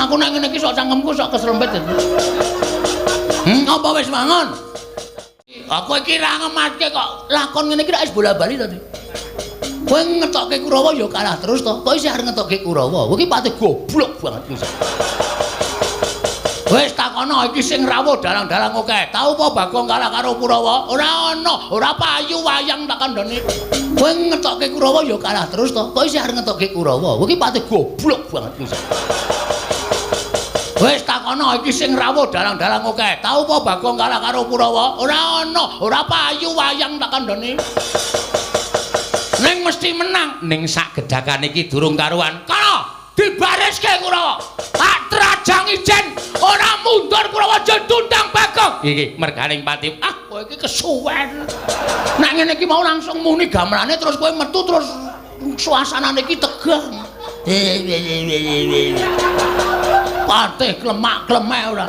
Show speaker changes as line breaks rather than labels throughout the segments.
Aku nek ngene iki sok cangkemku sok keserempet. Apa wis mangon? Aku iki ra ngemaske kok lakon ngene iki ra wis bola-bali to. Kowe ngetokke Kurawa ya kalah terus to. Kok isih arep ngetokke Kurawa? Kowe iki pati goblok banget pisan. Wis takono iki sing rawuh dalang-dalang akeh. Tau apa Bagong kalah karo Kurawa? Ora ana, ora payu wayang tak kandhane. Kowe ngetokke Kurawa ya kalah terus to. Kok isih arep ngetokke Kurawa? Kowe iki pati goblok banget pisan. Wis takono iki sing rawuh dalang-dalang akeh. Tau apa Bagong kalah karo Kurawa? Ora ana, ora payu wayang tak kandhane. Ning mesti menang. Ning sak gedhakan iki durung karuan. Kana dibariske Kurawa. Tak trajang ijen ora mundur Kurawa jendundang Bagong. Iki merganing pati. Ah, kowe iki kesuwen. Nek ngene iki mau langsung muni gamerane terus kowe metu terus suasanane iki tegang. Patih klemak-klemek ora.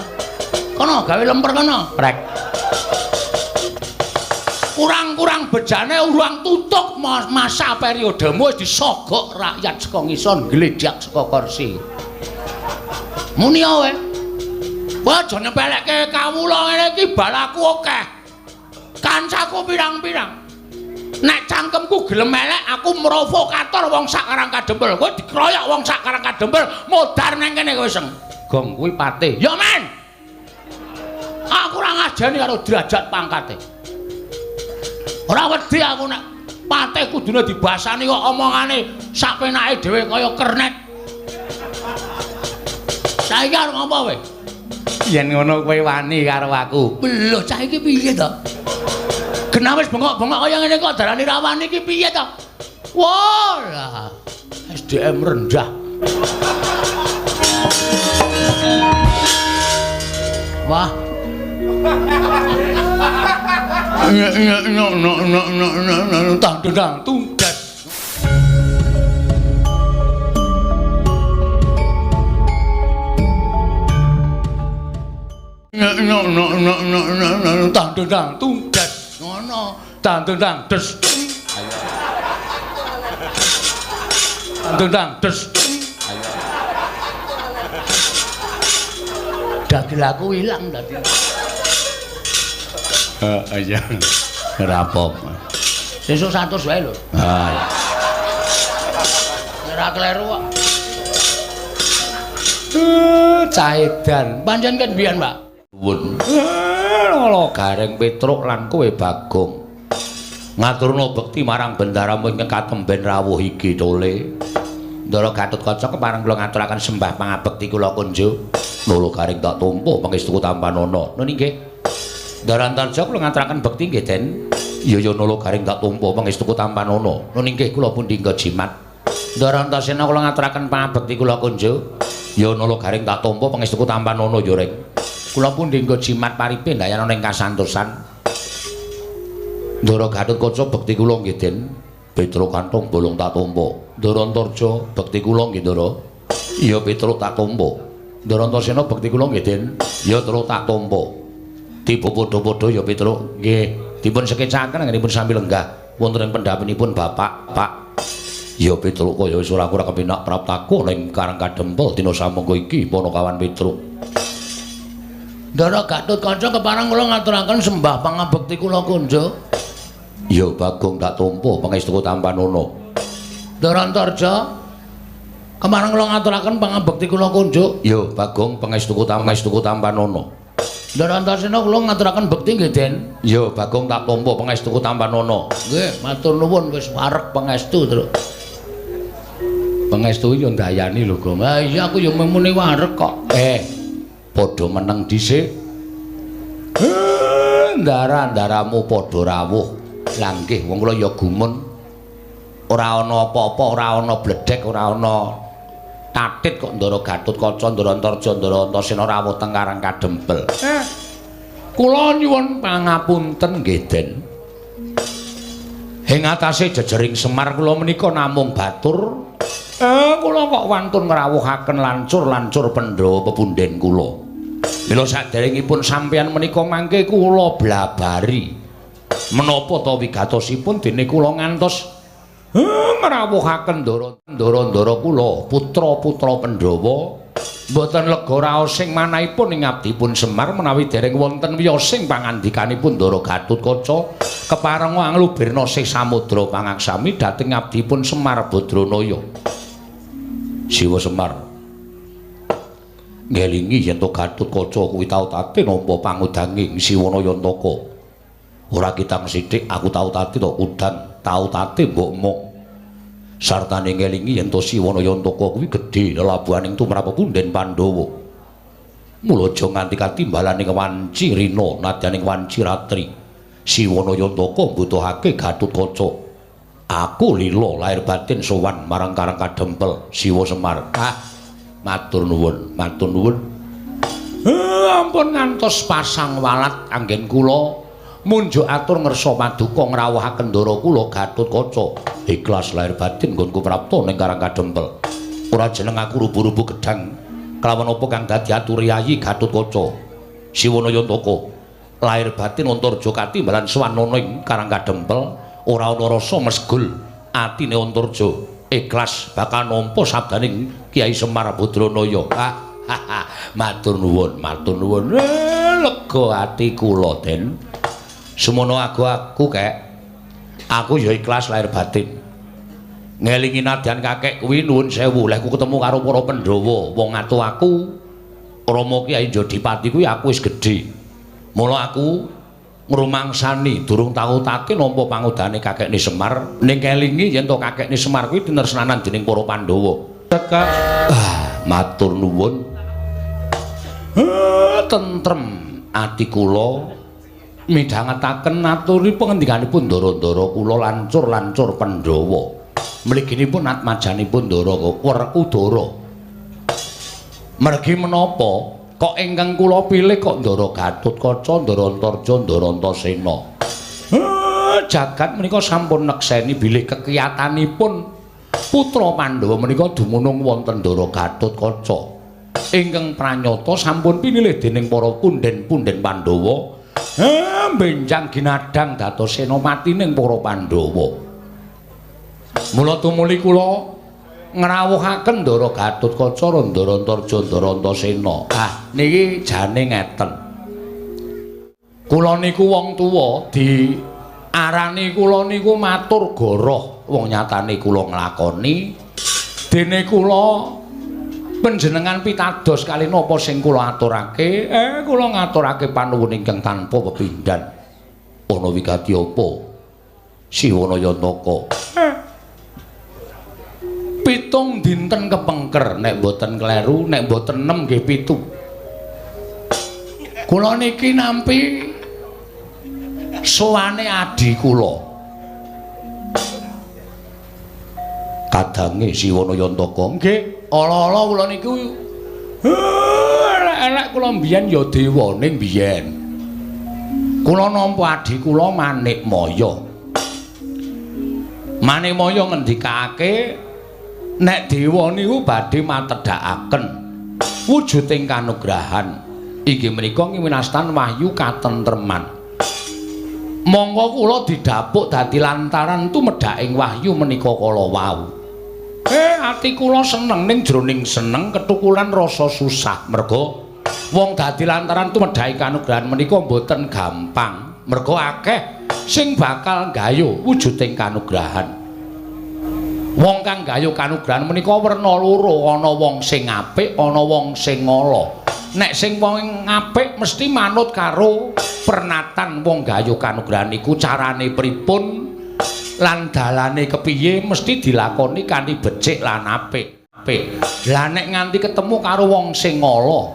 Kono gawe lemper kono. Prek. Kurang-kurang bejane urang tutuk masa periodemu wis disogok rakyat saka ngisor gledhak saka kursi. Muni wae. Kowe aja nyepelekke kawula ngene iki balaku akeh. Kancaku pirang-pirang. Nek cangkemku gelem elek aku provokator wong sak Karang Kadempel. Kowe dikeroyok wong sak Karang Kadempel modar nang kene kowe seng. Gong kuwi patih. Ya men. Aku ora ngajeni karo derajat pangkate. Ora wedi aku nek patih kudune dibasani kok omongane sak penake dhewe kaya kernet. Saiki arep apa kowe? Yen ngono kowe wani karo aku. Lho, cah iki piye to? Genah wis bengok-bengok kaya ngene kok darani ra wani iki piye to? Wah, SDM rendah. Wah. Tang tunggas. Tang tunggas. Ngono. Tang des. Ayo. Tang des. Ayo. Dagel aku ilang tadi. Iya. Ora apa-apa. Sesuk 100 wae lho. Ha. Ora kleru kok. Cah edan. Pancen kan biyen, Pak. Nuwun. Lho Gareng Petruk lan kowe Bagong. Ngaturna bekti marang bendaramu ingkang katemben rawuh iki tole. Ndara Gatotkaca kepareng kula ngaturaken sembah pangabekti kula kunjuk. Lolo Gareng tak tumpu pangestu Tampanana. Nun nggih. Darantarja kula ngaturaken bekti nggih Den. Ya Nolo Gareng tak tumpu pangestu Tampanana. Nun inggih kula pun dinggo jimat. Darantasena kula ngaturaken pangabekti kula kunjuk. Ya Nolo Gareng tak tumpu pangestu Tampanana ya Reng. Kula pun dinggo jimat paripe ndayana ning kasantosan. Ndara Gatotkaca bekti kula nggih Den. Petruk kantong bolong tak tumpu. Darantarja bekti kula nggih Ndara. Ya Petruk tak tumpu. Darantasena bekti kula nggih Den. Ya terus tak tumpu. Tiba padha-padha ya Petruk nggih dipun sekecaken anggenipun sami lenggah wonten ing pendhapinipun Bapak Pak ya Petruk kaya wis ora kurang kepenak praptaku ning Karang Kadempel dina samangka iki Panakawan Petruk. Ndara Gatotkaca kepareng kula ngaturaken sembah pangabekti kula kunjuk. Ya Bagong tak tumpu pangestu Tampanana. Ndara Antarja kepareng kula ngaturaken pangabekti kula kunjuk. Ya Bagong pangestu Tampanana. Darantasena kula ngaturaken bekti nggih Den. Ya Bagong tak tampa pangestu Tampanana. Nggih, matur nuwun wis wareg pangestu terus. Pangestu ya ndayani lho, Gong. Ah iya aku ya muni wareg kok. Padha meneng dhisik. Ndara-ndaramu padha rawuh. Lah nggih wong kula ya gumun. Ora ana apa-apa, ora ana bledhek, ora ana tatit kok Ndara Gatotkaca, Ndara Antarja, Ndara Antasena rawuh teng Karang Kadempel. Kula nyuwun pangapunten nggih Den. Ing atase jejering Semar kula menika namung batur. Kula kok wantun ngrawuhaken lancur-lancur Pandhawa pepunden kula. Mila saderengipun sampeyan menika mangke kula blabari. Menapa ta wigatosipun dene kula ngantos ngrawuhaken ndara-ndara kula putra-putra Pandhawa Mboten lega raos sing manahipun ing abdipun Semar menawi dereng wonten wiyosing pangandikanipun Ndara Gatotkaca keparenga anglubirna sih samudra pangaksami dhateng abdipun Semar Badranaya. Siwa Semar ngelingi yen to Gatotkaca kuwi tau tate nampa pangudanging Siwanayantaka. Ora kitang sithik aku tau tate to udan, tau tate mbok mok. Sartane ngelingi yen to Siwanayantaka kuwi gedhe lelabuhaning tumrap punden Pandhawa. Mula aja nganti katimbalaning wanci rina nadyaning wanci ratri. Siwanayantaka mbutuhake Gatotkaca. Aku lila lahir batin sowan marang Karang Kadempel Siwa Semar. Matur nuwun, matur nuwun. Ampun ngantos pasang walat anggen kula munjuk atur ngersa paduka ngrawuhaken ndara kula Gatotkaca. Ikhlas lahir batin nggonku prapta ning Karang Kadempel. Ora jeneng aku rubu-rubu gedang kelawan apa kang dadi aturiyayi Gatotkaca. Siwanayantaka lahir batin Antarja katimbalan swanana ing Karang Kadempel. Ora ana rasa mesgul atine Antarja ikhlas bakal nampa sabdaning Kyai Semar Badranaya. Matur nuwun, matur nuwun. Lega ati kula Den. Semono aku kek. Aku ya ikhlas lahir batin. Ngelingi nadyan kakek kuwi nuwun sewu lek ku ketemu karo para Pandhawa wong atu aku Rama Kyai Jodipati kuwi aku wis gedhe. Mula aku ngrumangsani durung tau tate nampa pangudane kakekne Semar ning kelingi yen to kakekne Semar kuwi tinresnanan dening para Pandhawa. Matur nuwun. Tentrem ati kula midhangetaken aturi pangendikanipun ndara-ndara kula lancur-lancur Pandhawa. Mliginipun atmajanipun Ndara Werkudara. Mergi menapa kok ingkang kula pilih kok Ndara Gatotkaca, Ndara Antarja, Ndara Antasena. Jagat menika sampun nekseni bilih kekiyatanipun putra Pandhawa menika dumunung wonten Ndara Gatotkaca. Ingkang pranyata sampun pinilih dening para punden-punden Pandhawa. Benjang ginadhang dados senopatining para Pandhawa. Mula tumuli kula ngrawuhaken Ndara Gatotkaca, Ndara Antarja, Ndara Antasena. Niki jane ngeten. Kula niku wong tuwa diarani kula niku matur goroh. Wong nyatane kula nglakoni dene kula panjenengan pitados kali napa sing kula aturake. Kula ngaturake panuwun ingkang tanpa pepindhan. Ana wigati apa? Siwanayantaka. 7 dinten kepengker nek mboten kleru, nek mboten 6 nggih 7. Kula niki nampi sowane adi kula. Kadange Siwanayantaka. Nggih, ala-ala kula niku elek kula mbiyen ya dewaning mbiyen. Kula nampa adi kula Manikmaya. Manikmaya ngendikake nek dewa niku badhe matedhakaken wujuding kanugrahan inggih menika winastan wahyu katentreman. Monggo kula didhapuk dadi lantaran tumedhaking wahyu menika kala wau. Ati kula seneng ning jroning seneng ketukulan rasa susah merga wong dadi lantaran tumedhaking kanugrahan menika mboten gampang. Merga akeh sing bakal nggayuh wujuding kanugrahan. Wong kang gayuh kanugrahan menika werna loro, ana wong sing apik, ana wong sing ala. Nek sing wong apik mesti manut karo pernatan wong gayuh kanugrahan niku carane pripun lan dalane kepiye mesti dilakoni kanthi becik lan apik. Lah nek nganti ketemu karo wong sing ala,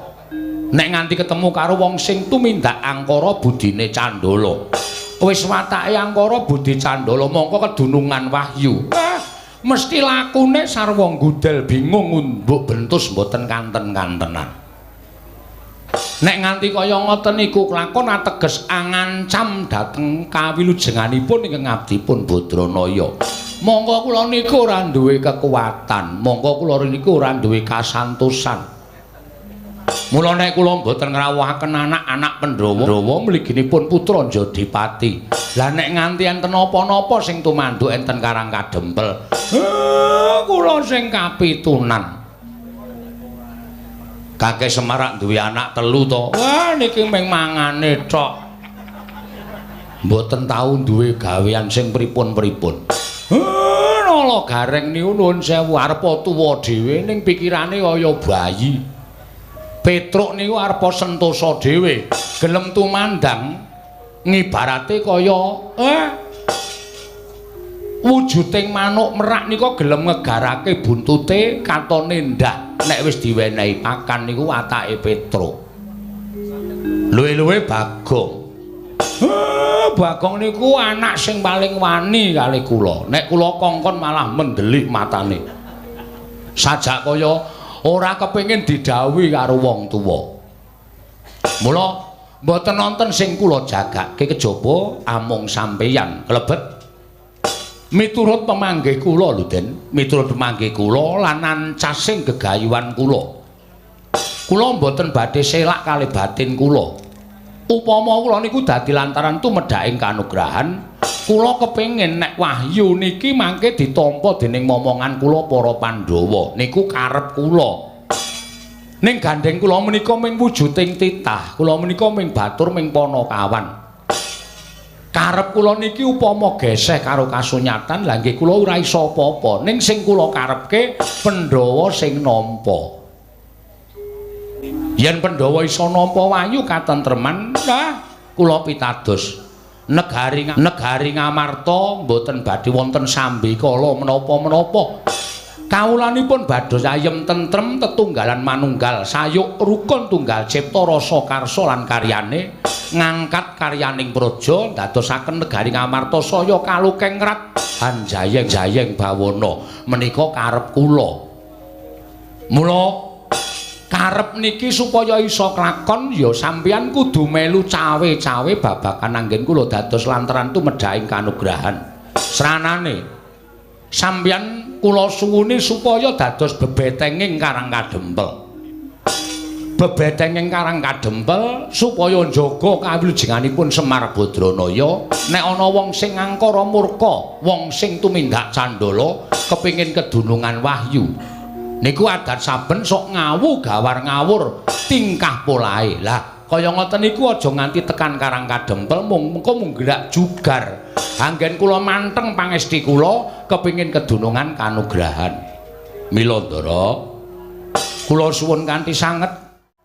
nek nganti ketemu karo wong sing tumindak angkara budine candala. Wis watake angkara budi candala mongko kedunungan wahyu. Mesti lakune sarwa nggudel bingung mbok bentus mboten kanten-kantenan. Nek nganti kaya ngoten niku kelakon ateges angancam dhateng kawilujenganipun ingkang abdipun Badranaya. Monggo kula niku ora duwe kekuatan, monggo kula niku ora duwe kasantosan. Mula nek kula mboten ngrawuhaken anak-anak Pandhawa mliginipun putra Jodipati. Lah nek nganti enten napa-napa sing tumanduk enten Karang Kadempel, kula sing kapitunan. Kakek Semar duwe anak 3 to. Wah niki mung mangane tok. Mboten tau duwe gawean sing pripun-pripun. Nala gareng niku nuwun sewu arepa tuwa dhewe ning pikirane kaya bayi. Petruk niku arepa sentosa dhewe, gelem tumandang ngibarate kaya wujuding manuk merak nika gelem ngegarake buntute katone ndah nek wis diwenehi pakan niku watake Petruk. Luwe-luwe Bagong. Bagong niku anak sing paling wani kalih kula. Nek kula kongkon malah mendelik matane. Sajak kaya ora kepengin didhawuhi karo wong tuwa. Mula mboten nonton sing kula jagake kejaba amung sampeyan klebet miturut pemanggih kula lho Den, miturut pemanggih kula lan ancasing gegayuhan kula. Kula mboten badhe selak kalih batin kula. Upama kula niku dadi lantaran tumedhaking kanugrahan, kula kepengin nek wahyu niki mangke ditampa dening momongan kula para Pandhawa. Niku karep kula. Ning gandeng kula menika ming wujuding titah, kula menika ming batur ming Panakawan. Karep kula niki upama geseh karo kasunyatan lha nggih kula ora iso apa-apa ning sing kula karepke Pandhawa sing nampa. Yen Pandhawa iso nampa wayu katentreman nah kula pitados negari Ngamarta mboten badhe wonten sambi kala menapa-menapa. Kawulanipun bados ayem tentrem tetunggalan manunggal sayuk rukun tunggal cipta rasa karsa lan karyane ngangkat karyaning praja ndadosaken negari Ngamarta saya kalukengrat hanjayeng-jayeng bawana menika karep kula. Mula karep niki supaya iso klakon ya sampeyan kudu melu cawe-cawe babagan anggen kula dados lantaran tumedhaing kanugrahan. Sranane sampeyan kula suwuni supaya dados bebetenging Karang Kadempel. Bebetenging Karang Kadempel supaya njaga kawilujenganipun Semar Badranaya. Nek ana wong sing angkara murka, wong sing tumindak candala kepingin kedunungan wahyu. Niku adat saben sok ngawu gawar ngawur tingkah polahe. Lah kaya ngoten niku aja nganti tekan Karang Kadempel mung gerak jugar. Anggen kula manteng pangesti kula kepingin kedunungan kanugrahan. Mila Ndara kula suwun kanthi sanget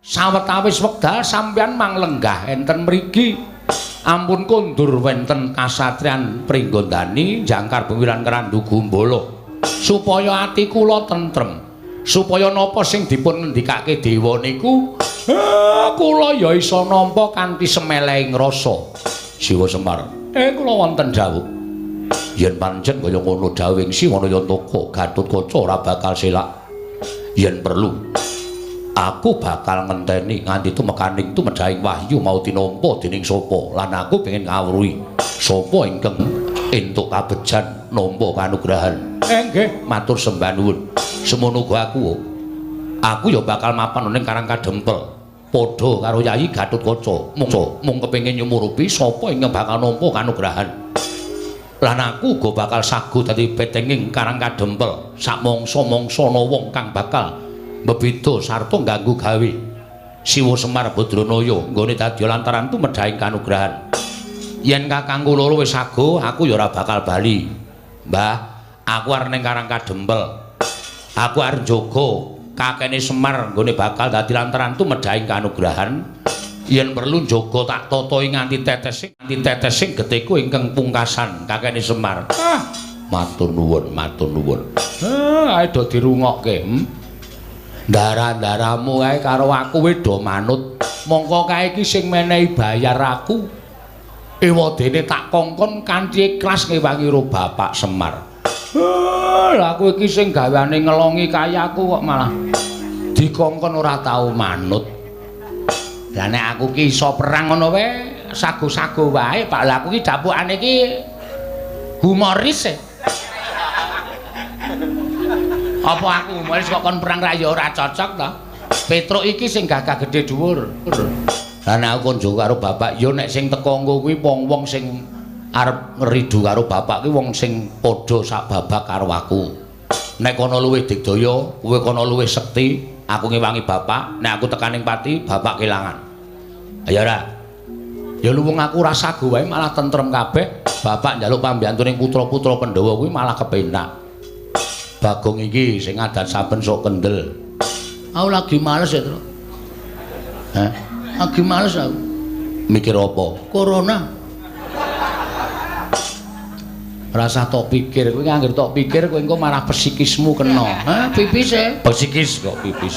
sawetawis wekdal sampeyan manglenggah enten mriki. Ampun kondur wenten kasatriyan Pringgondani jangkar bewiran Kerandu Gumbala supaya ati kula tentrem. Supaya napa sing dipun ngendikake dewa niku kula ya isa nampa kanthi semelehing rasa. Siwa Semar kula wonten dawuh. Yen pancen kaya ngono dawuhing Si Wanayantaka, Gatotkaca ora bakal selak. Yen perlu, aku bakal ngenteni nganti tumekaning tumedhaing wahyu mau tinampa dening sapa. Lan aku pengen ngawruhi sapa ingkang entuk kabejan nampa kanugrahan. Nggih, matur sembah nuwun. Semono uga aku ya bakal mapan ning Karang Kadempel. Padha karo Yayi Gatotkaca mung kepengin nyumurupi sapa ingkang bakal nampa kanugrahan. Lan aku uga bakal sagu dadi betenging Karang Kadempel sak mangsa-mangsana wong kang bakal mbebeda sarta ngganggu gawe Siwa Semar Badranaya nggone dadi lantaran tumedhaing kanugrahan. Yen kakang kula wis sagu, aku ya ora bakal bali. Mbah, aku arep ning Karang Kadempel. Aku arep njaga kakene Semar nggone bakal dadi lantaran tumedhaing kanugrahan. Yen perlu njaga tak tatai nganti tetesing getiku ingkang pungkasan kakene Semar. Matur nuwun, matur nuwun. Ae do dirungokke. Ndara-ndaramu kae karo aku wis do manut. Mongko kae iki sing menehi bayar aku. Ewadene tak kongkon kanthi ikhlas ngewangi ro Bapak Semar. Lah aku iki sing gaweane ngelongi kayaku kok malah dikongkon ora tau manut. Lah nek aku ki iso perang ngono wae, sago-sago wae, Pak. Lah aku ki dapukane iki humoris e. Apa aku humoris kok kon perang ra ya ora cocok to? Petruk iki sing gagah gedhe dhuwur. Lah nek aku konjo karo bapak, ya nek sing teko nggo kuwi wong-wong sing arep ngridu karo bapak kuwi wong sing padha sak babak karo aku. Nek kono luwih digdaya, kowe kono luwih sekti, Aku ngewangi bapak, nek aku tekaning pati, bapak kelangan. Ayo ora. Ya luwung aku ora sago wae malah tentrem kabeh. Bapak njaluk pambiyantuning putra-putra Pandhawa kuwi malah kepenak. Bagong iki sing adat saben sok kendel. Aku lagi males ya, Tru. Lagi males aku. Mikir apa? Corona. Rasa tok pikir, kowe anggere tok pikir kowe engko malah psikismu kena. Pipise. Psikis kok pipis.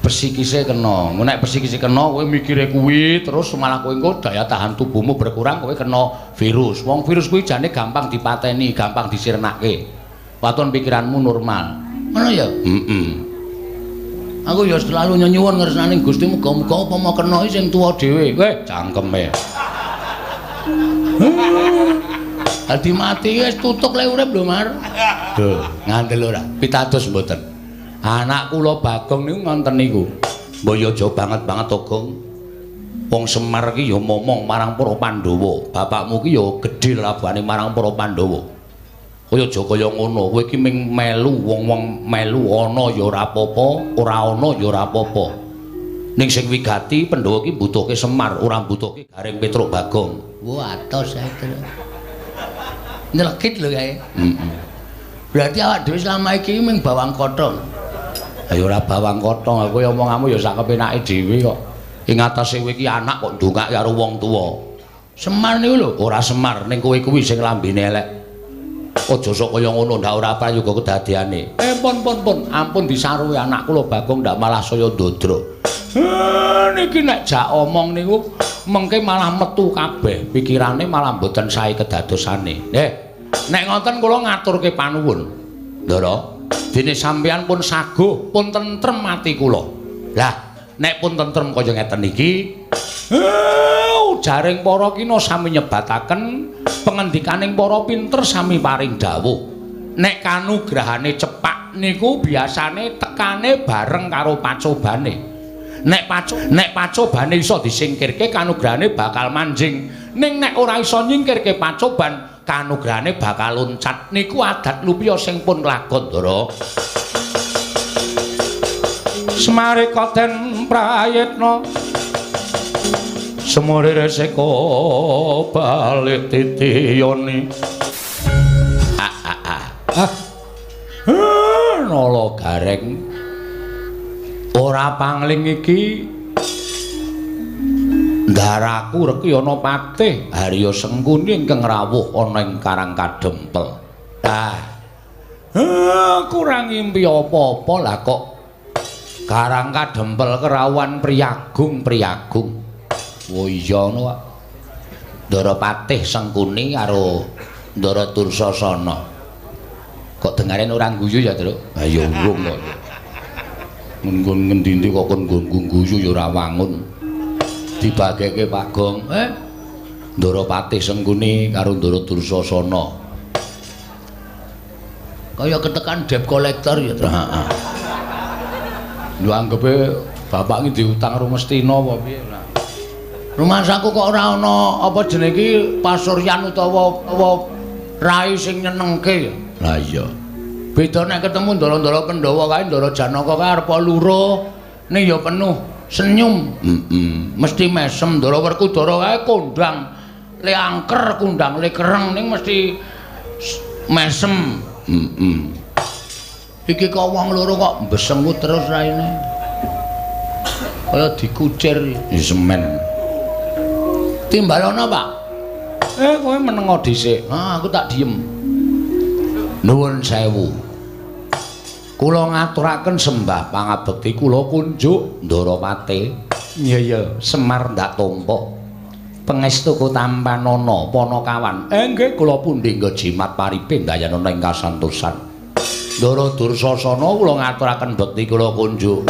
Psikise kena. Nek psikise kena kowe mikire kuwi terus malah kowe engko daya tahan tubuhmu berkurang kowe kena virus. Wong virus kuwi jane gampang dipateni, gampang disirnake. Waton pikiranmu normal. Ngono ya? Aku ya selalu nyuwun ngersani Gusti muga-muga apa mau kena sing tuwa dhewe. Kowe cangkeme. Dadi mati wis tutuk le urip lho Mar. Duh, ngandel ora? Pitados mboten. Anak kula Bagong niku ngonten niku. Mbok yo aja banget to, Gong. Wong Semar ki yo momong marang para Pandhawa. Bapakmu ki yo gedhe labane marang para Pandhawa. Kaya aja kaya ngono. Kowe ki ming melu wong-wong melu ana ya ora apa-apa, ora ana ya ora apa-apa. Ning sing wigati Pandhawa ki mbutuhke Semar, ora mbutuhke Garing Petruk Bagong. Wah, atos saiki. Nyelekit lho kae. Berarti awak dhewe selama iki ming bawang kothong. Ayo ora bawang kothong, aku ya omonganmu ya sak kepenake dhewe kok. Ing atase kowe iki anak kok ndongak karo wong tuwa. Semar niku lho, ora Semar ning kowe kuwi sing lambene elek. Aja sok kaya ngono, ndak ora prayoga kedadeane. Pun, ampun disaruhi anak kula Bagong ndak malah saya ndodro. Niki nek jak omong niku mengke malah metu kabeh, pikirane malah mboten sae kedadosane. Nek ngoten kula ngaturke panuwun. Ndara, dene sampeyan pun saguh, pun tentrem ati kula. Lah, nek pun tentrem kaya ngeten iki, ujaring para kina sami nyebataken, pengendikaning para pinter sami paring dawuh. Nek kanugrahane cepak niku biasane tekane bareng karo pacobane. Nek pacobane iso disingkirke kanugrahane bakal manjing. Ning nek ora iso nyingkirke pacoban, kanugrahane bakal loncat. Niku adat lupiya sing pun lakon, Ndara. Semare koten prayitna semore reseka balik titiyane. Nala Gareng ora pangling iki ndaraku Rekyana Patih Harya Sengkuni ingkang rawuh ana ing Karang Kadempel. Kurang ngimpi apa-apa lah kok Karang Kadempel kerawan priyagung. Oh iya ngono Pak. Ndara Patih Sengkuni karo Ndara Dursasana. Kok dengaren ora guyu ya, Truk? Ha ya urung kok. Nggon ngendi-endi kok kon guyu ya ora wangun. Dibageke Pak Gong. Ndara Patih Sengkuni karo Ndara Dursasana. Kaya ketekan debt collector ya, Truk. Heeh. Lho anggepe bapak iki diutang Rumestina apa piye? Rumah saku kok ora ana apa jenenge iki pasuryan utawa rai sing nyenengke. Lah iya. Beda nek ketemu ndara-ndara Pandhawa kae, Ndara Janaka kae arep luruh ning ya penuh senyum. Mesti mesem. Ndara Werkudara kae kondang le angker, kondang le kereng ning mesti mesem. Iki kok wong loro kok mbesengut terus raine. Kaya dikucir iki semen. Timbalana, Pak. Kowe menengo dhisik. Aku tak diem. Nuwun sewu. Kula ngaturaken sembah pangabekti kula kunjuk Ndara Patih. Iya, Semar ndak tompo. Pangestuku Tampanana Panakawan. Nggih kula pundi nggo jimat paripe dayanana ing kasantosan. Ndara Dursasana kula ngaturaken bekti kula kunjuk.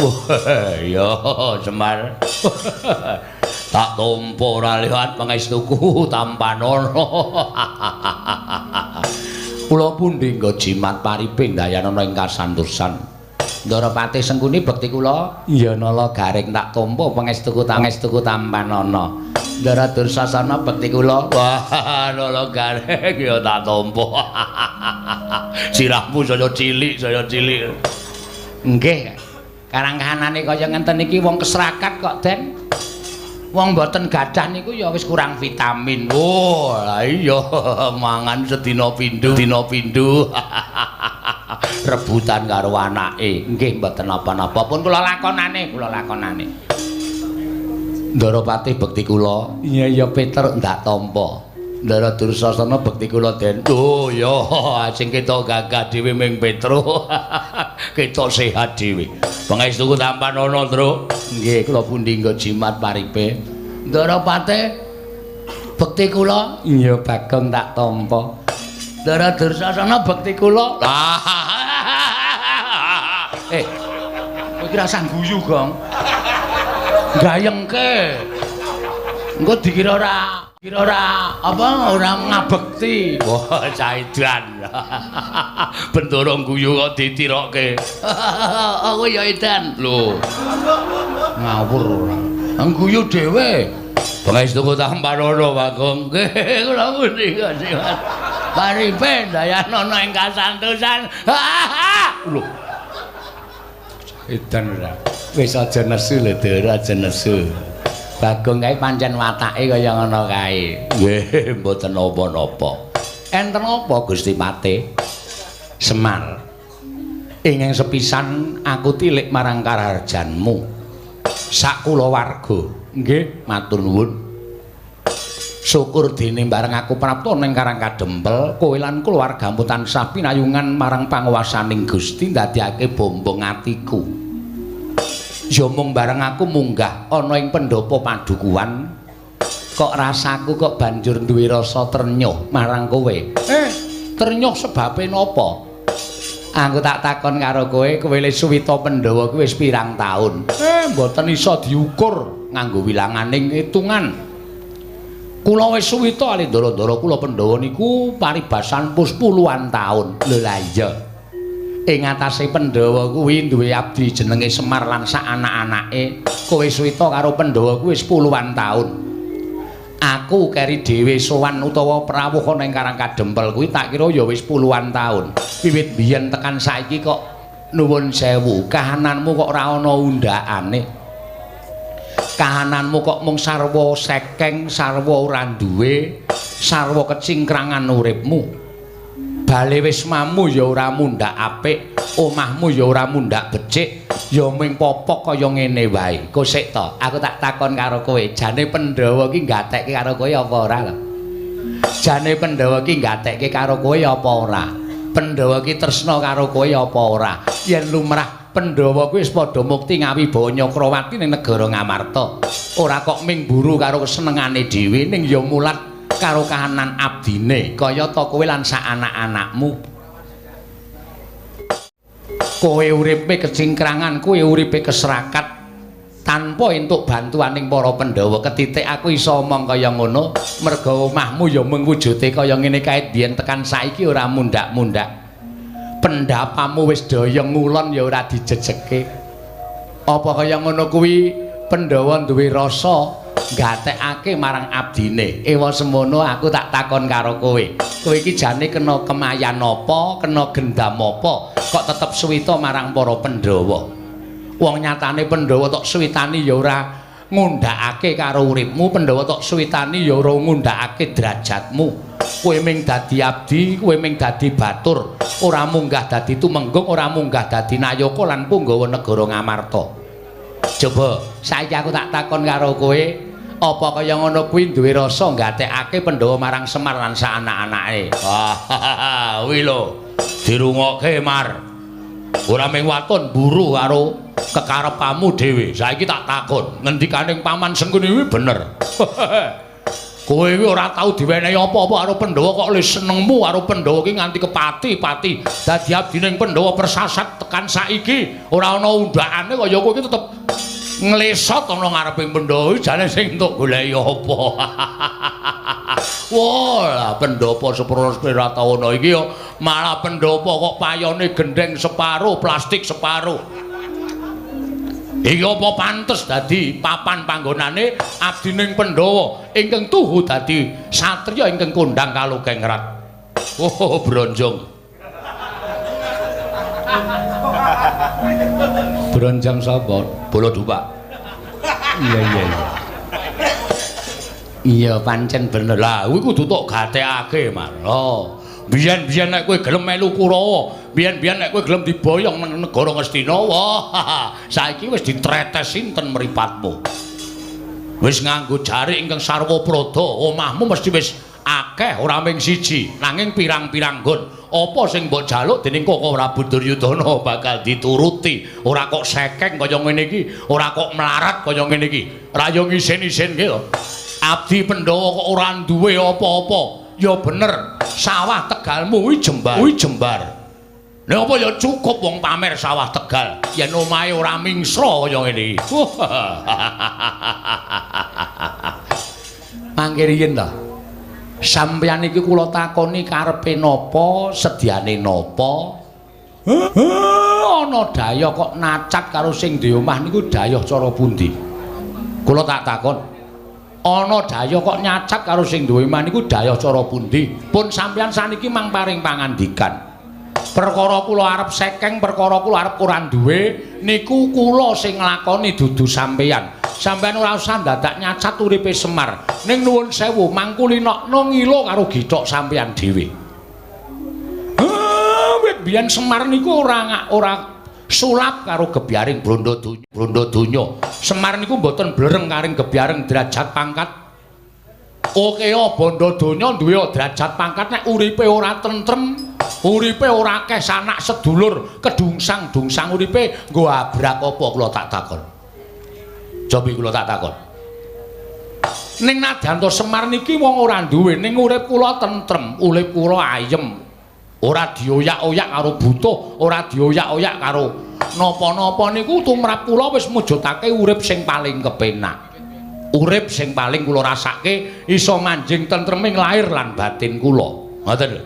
Iya, Semar. Tak tompo ora liwat pangestuku Tampanana. Kula pundi nggo jimat paripe dayanana ing kasantosan. Ndara Patih Sengkuni bekti kula ya nala garing tak tampa pangestuku Tampanana. Ndara Dursasana bekti kula wah nala garing ya tak tampa. Sirahmu saya cilik. Nggih. Karang kahanane kaya ngenten iki wong keserakat kok, Den. Wong mboten gadah niku ya wis kurang vitamin. Oh, lah iya mangan sedina pindho, rebutan karo anake. Nggih mboten napa-napa. Pun kula lakonane. Ndaropati bekti kula. Iya Peter ndak tampa. Ndara Dursasana bekti kula Den. Oh ya, sing ketok gagah dhewe ming Petro. Ketok sehat dhewe. Pangestuku tampan ana, Tru. Nggih, kula pundi nggo jimat paripe. Ndaropati bekti kula. Iya, Bagong tak tampa. Ndara Dursasana bekti kula. Kowe iki rasah guyu, Gong. Gayengke. Engko dikira ora ngabekti. Wah, caidan. Bendoro guyu kok ditirokke. Aku ya edan. Lho. Ngawur ora. Guyu dhewe. Pangestuku tamparana, Bagong. Nggih, kula pundi kasihan. Paripe dayanana ing kasantosan. Lho. Edan ora. Wis aja nesu lho, Dur, aja nesu. Bagong kae pancen watake kaya ngono kae. Nggih, mboten napa-napa. Enten apa Gusti Pate? Semar. Ingkang sepisan aku tilik marang kararjanmu. Sak kulawarga. Nggih, matur nuwun. Syukur dene bareng aku prapta ning Karang Kadempel, kowe lan kulawargamu tansah pinayungan marang panguwasaning Gusti ndadekake bombong atiku. Ya mung bareng aku munggah ana ing pendopo padukuhan kok rasaku kok banjur duwe rasa ternyuh marang kowe. Ternyuh sebabe napa? Aku tak takon karo kowe le suwita Pandhawa kuwi wis pirang taun? Mboten iso diukur nganggo wilanganing hitungan. Kula wis suwita ali ndara-ndara kula Pandhawa niku paribasan pus puluhan taun. Lho la iya. Ing atase Pandhawa kuwi duwe abdi jenenge Semar lan sak anak-anake. Kowe suwita karo Pandhawa kuwi wis puluhan taun. Aku keri dhewe sowan utawa prawuh ana ing Karang Kadempel kuwi tak kira ya wis puluhan taun. Wiwit biyen tekan saiki kok nuwun sewu, kahananmu kok ora ana undhakane. Kahananmu kok mung sarwa sekeng, sarwa ora duwe, sarwa kecingkrangan uripmu. Bale wis mamu ya ora mundhak apik, omahmu ya ora mundhak becik, ya ming popok kaya ngene wae. Kosik to, aku tak takon karo kowe, jane Pandhawa ki gatekke karo kowe apa ora lho? Jane Pandhawa ki gatekke karo kowe apa ora? Pandhawa ki tresna karo kowe apa ora? Yen lumrah Pandhawa kuwi wis padha mukti ngawibawa Nyakrawati ning negara Ngamarta. Ora kok ming buru karo kesenengane dhewe ning ya mulat karo kahanan abdine kaya ta kowe lan sak anak-anakmu. Kowe uripe kecingkrangan, kowe uripe keserakat tanpa entuk bantuaning para Pandhawa. Ketitik aku iso omong kaya ngono merga omahmu ya mung wujude kaya ngene kae biyen tekan saiki ora mundhak-mundhak. Pendapamu wis daya ngulon ya ora dijejeke. Apa kaya ngono kuwi Pandhawa duwe rasa gatekake marang abdine. Ewa semono aku tak takon karo kowe. Kowe iki jane kena kemayan apa, kena gendam apa, kok tetep suwita marang para Pandhawa. Wong nyatane Pandhawa tok suwitani ya ora ngundhakake karo uripmu, Pandhawa tok suwitani ya ora ngundhakake derajatmu. Kowe ming dadi abdi, kowe ming dadi batur, ora munggah dadi tumenggung, ora munggah dadi nayaka lan punggawa negara Ngamarta. Coba saiki aku tak takon karo kowe, apa kaya ngono kuwi duwe rasa gatekake Pandhawa marang Semar lan sak anak-anake. Wah, kuwi lho dirungokke Mar. Ora ming waton buru karo kekarepamu dhewe. Saiki tak takon, ngendikaning Paman Sengkuni kuwi bener. Kowe iki ora tau diwenehi apa-apa karo Pandhawa kok le senengmu karo Pandhawa ki nganti kepati-pati. Dadi abdining Pandhawa persasat tekan saiki ora ana undhakane kaya kowe iki tetep nglesot ana ngareping Pandhawa jane sing entuk goleki apa. Wah, pendapa sepira taun iki ya malah pendapa kok payone gendeng separo, plastik separo. Iki apa pantes dadi papan panggonane abdining Pandhawa ingkang tuhu dadi satriya ingkang kondhang kalukengrat. Oh, bronjong. Bronjang sapa? Baladupa. Iya. Iya pancen bener. Lah kuwi kudu tok gatekake, Mas. Oh. Biyen-biyen nek kowe gelem melu Kurawa, biyen-biyen nek kowe gelem diboyong nang negara Ngastina, wah, saiki wis ditretes sinten mripatmu. Wis nganggo jarik ingkang sarwa prada, omahmu mesti wis akeh ora mung siji, nanging pirang-pirang nggon. Apa sing mbok jaluk dening Koko Prabu Duryudana bakal dituruti. Ora kok sekeng kaya ngene iki, ora kok melarat kaya ngene iki. Ra yo ngisin-isinke lho. Abdi Pandhawa kok ora duwe apa-apa. Ya bener, sawah Tegalmu kuwi jembar. Nek apa ya cukup wong pamer sawah Tegal, yen omahe ora mingsra kaya ngene iki. Mangke riyen ta. Sampeyan iki kula takoni karepe napa, sedyane napa? Ana daya kok nacat karo sing di omah niku daya cara pundi? Kula tak takon. Ana daya kok nyacat karo sing duwe omah niku daya cara pundi? Pun sampeyan saniki mang paring pangandikan. Perkara kula arep sekeng, perkara kula arep ora duwe niku kula sing nglakoni dudu sampeyan. Sampeyan ora usah dadak nyacat uripe Semar. Ning nuwun sewu mangkulinokno ngilo karo githok sampeyan dhewe. Wit biyen Semar niku ora sulap karo gebyaring Branda Donya. Semar niku mboten blereng karing gebyaring derajat pangkat. Okeo Branda Donya duwe derajat pangkat nek uripe ora tentrem, uripe ora akeh sanak sedulur, kedungsang-dungsang uripe nggo abrak apa kula tak takon. Cobi kula tak takon. Ning nadyanto Semar niki wong ora duwe, ning urip kula tentrem, urip kula ayem. Ora dioyak-oyak karo butuh, ora dioyak-oyak karo napa-napa niku tumrap kula wis mujudake urip sing paling kepenak. Urip sing paling kula rasake iso manjing tentreming lahir lan batin kula. Ngoten lho.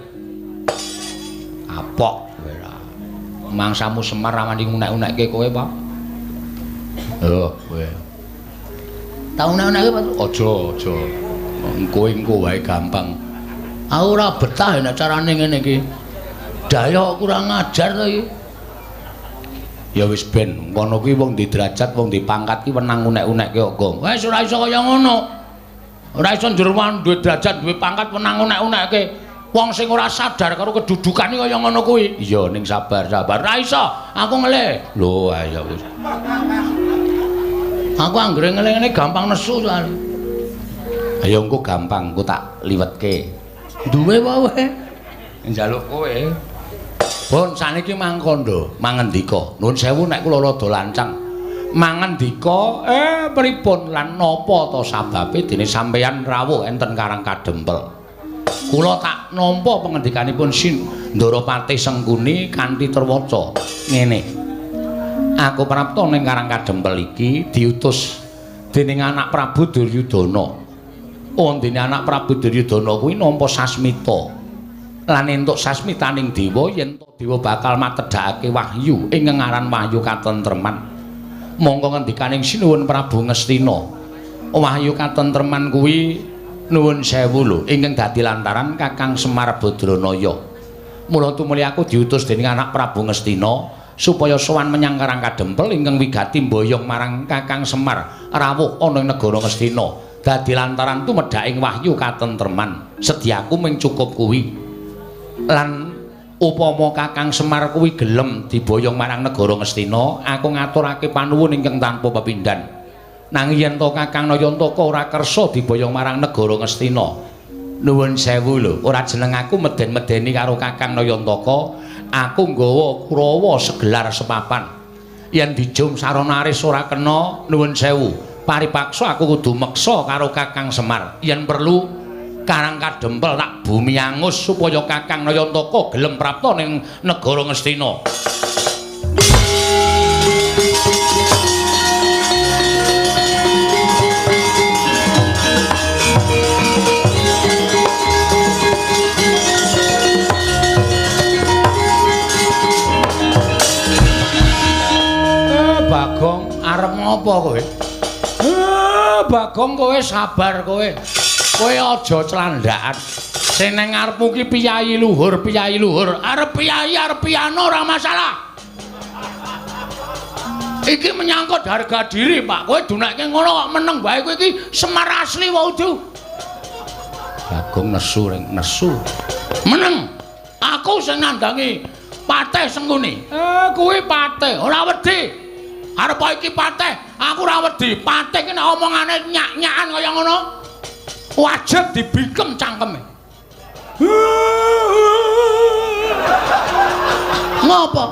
Apok kowe ra. Mangsamu Semar rawani ngunek-unekke kowe, Pak. Oh, kowe. Tau unek-unekke, Pak? Aja. Engko wae gampang. Aku ora betah nek carane ngene iki. Daya kurang ajar to iki. Ya wis ben ngono kuwi wong di derajat, wong di pangkat ki wenang unek-unekke kok. Wis ora iso kaya ngono. Ora iso njerwan duwe derajat, duwe pangkat wenang unek-unekke. Wong sing ora sadar karo kedudukane kaya ngono kuwi. Iya ning sabar. Ora iso. Aku ngelih. Lho, ayo wis. Aku anggere ngelih-ngelih gampang nesu soalé. Ayo engko gampang, engko tak liwetke. Duwe wae. Njaluk kowe. Pun saniki mangkondo, mangendika. Nuwun sewu nek kula rada lancang. Mangendika, pripun lan napa ta sababe dene sampeyan rawuh enten Karang Kadempel. Kula tak nampa pangendikanipun Ndaropati Sengkuni kanthi terwaca ngene. Aku prapta ning Karang Kadempel iki diutus dening anak Prabu Duryudana. Dene anak Prabu Duryudana kuwi nampa sasmita. Lan entuk sasmitaning dewa yen dewa bakal matedhakake wahyu ing ngaran wahyu katentreman. Monggo ngendikaning sinuwun Prabu Ngastina. Wahyu katentreman kuwi nuwun sewu lho ingkang dadi lantaran Kakang Semar Badranaya. Mula tumuli aku diutus dening anak Prabu Ngastina supaya sowan menyang Karang Kadempel ingkang wigati mboyong marang Kakang Semar rawuh ana ing negara Ngastina. Dadi lantaran tumedhaking wahyu katentreman. Sedyaku mung cukup kuwi. Lan upama Kakang Semar kuwi gelem diboyong marang negara Ngastina, aku ngaturake panuwun ingkang tanpa pepindhan. Nanging yen to Kakang Nayantaka ora kersa diboyong marang negara Ngastina, nuwun sewu lho, ora jeneng aku meden-medeni karo Kakang Nayantaka, aku nggawa Kurawa segelar sepapan. Yen dijum sarana aris ora kena, nuwun sewu, paripaksa aku kudu meksa karo Kakang Semar. Yen perlu Karang Kadempel tak bumi angus supaya Kakang Nayantaka gelem prapta ning negara Ngastina. Bagong arep ngopo kowe? Bagong kowe sabar kowe. Kowe aja clandhakan. Sing nang ngarepmu ki piyayi luhur. Arep piyayi arep piano ora masalah. Iki menyangkut harga diri, Pak. Kowe dunake ngono kok meneng bae kowe iki Semar asli wae, Du. Bagong nesu ring nesu. Meneng. Aku sing nandangi Patih Sengkuni. Kuwi Patih, ora wedi. Arep iki Patih, aku ora wedi. Patih ki nek omongane nyak-nyakan kaya ngono, wajib dibingkem cangkeme. Ngopo?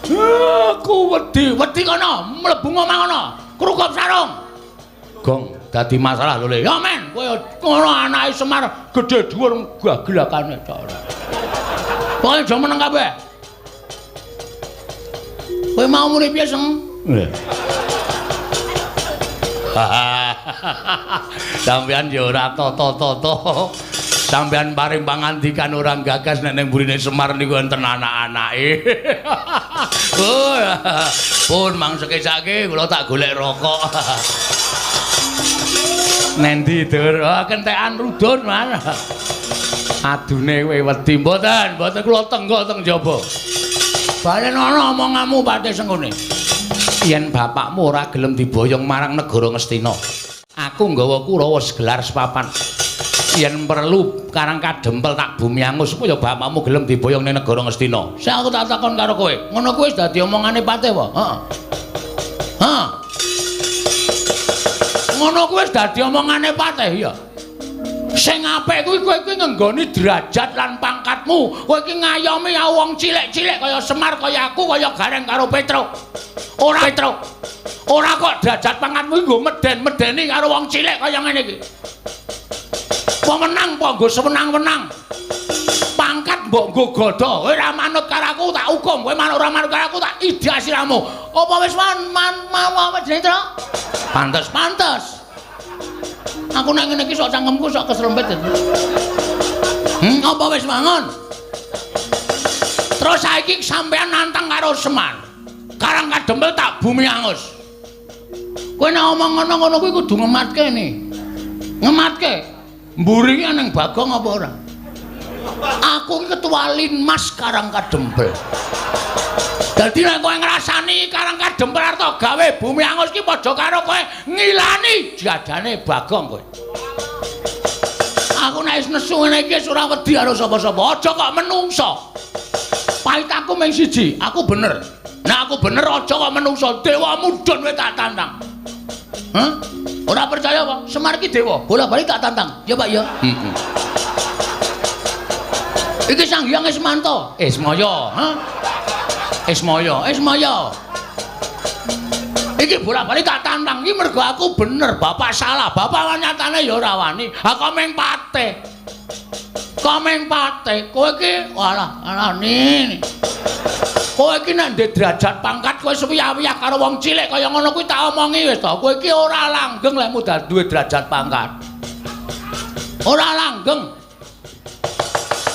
Aku wedi kono, mlebu omah kono, krukup sarung. Gong, dadi masalah lho, Le. Ya men, kowe ngono anake Semar gedhe dhuwur gagelakane tok. Pokoke aja meneng kabeh. Kowe mau muni piye, Seng? Sampeyan ya ora toto-toto. Sampeyan paring pangandikan orang gagas nek ning burine Semar niku enten anak-anake. Oh, pun mangsekake kula tak golek rokok. Nendi dur, kentekan rudun mana? Adune kowe wedi mboten kula tenggo teng jaba. Balen ana omonganmu Patih Sengkuni. Yen bapakmu ora gelem diboyong marang negara Ngastina, aku nggawa Kurawa segelar sepapan. Yen perlu Karang Kadempel tak bumi angus supaya bapakmu gelem diboyong ning negara Ngastina. Sing aku tak takon karo kowe, ngono kuwi wis dadi omongane Patih apa? Heeh. Ngono kuwi wis dadi omongane Patih ya. Sing apik kuwi kowe iki ngenggoni derajat lan pangkatmu. Kowe iki ngayomi wong cilik-cilik kaya Semar kaya aku kaya Gareng karo Petruk. Ora Petruk. Ora kok derajat pangkatmu nggo meden-medeni karo wong cilik kaya ngene iki. Pemenang apa nggo sewenang-wenang. Pangkat mbok nggo godha. Kowe ora manut karo aku tak hukum. Kowe ora manut karo aku tak ida siramu. Apa wis apa jenenge, Tru? Pantes. Aku nek ngene iki sok cangkemku sok keserempet. Apa wis mangon? Terus saiki sampean nantang karo Semar. Karang Kadempel tak bumi angus. Kowe nek omong ngono kuwi kudu ngematke ni. Ngematke. Mburi ki nang Bagong apa ora? Aku ki ketua Linmas Karang Kadempel. Dadi nek kowe ngrasani Karang Kadempel arep gawe bumi angus ki padha karo kowe ngilani jadane Bagong kowe. Aku nek wis nesu ngene iki ora wedi karo sapa-sapa. Aja kok menungso. Pait aku mung siji, aku bener. Nek aku bener aja kok menungso. Dewa mudhun kowe tak tantang. Hah? Ora percaya apa? Semar ki dewa, bola-bali tak tantang. Ya, Pak ya. Heeh. Iki Sang Hyang Ismanto, Ismaya, ha? Ismaya. Iki bola-bali tak tantang iki mergo aku bener, bapak salah. Bapak nyatane ya ora wani. Ha komeng Patih. Kowe iki alah nini. Kowe iki nek ndek derajat pangkat kowe suwi-wiyah karo wong cilik kaya ngono kuwi tak omongi wis to. Kowe iki ora langgeng lek mudhar duwe derajat pangkat. Ora langgeng.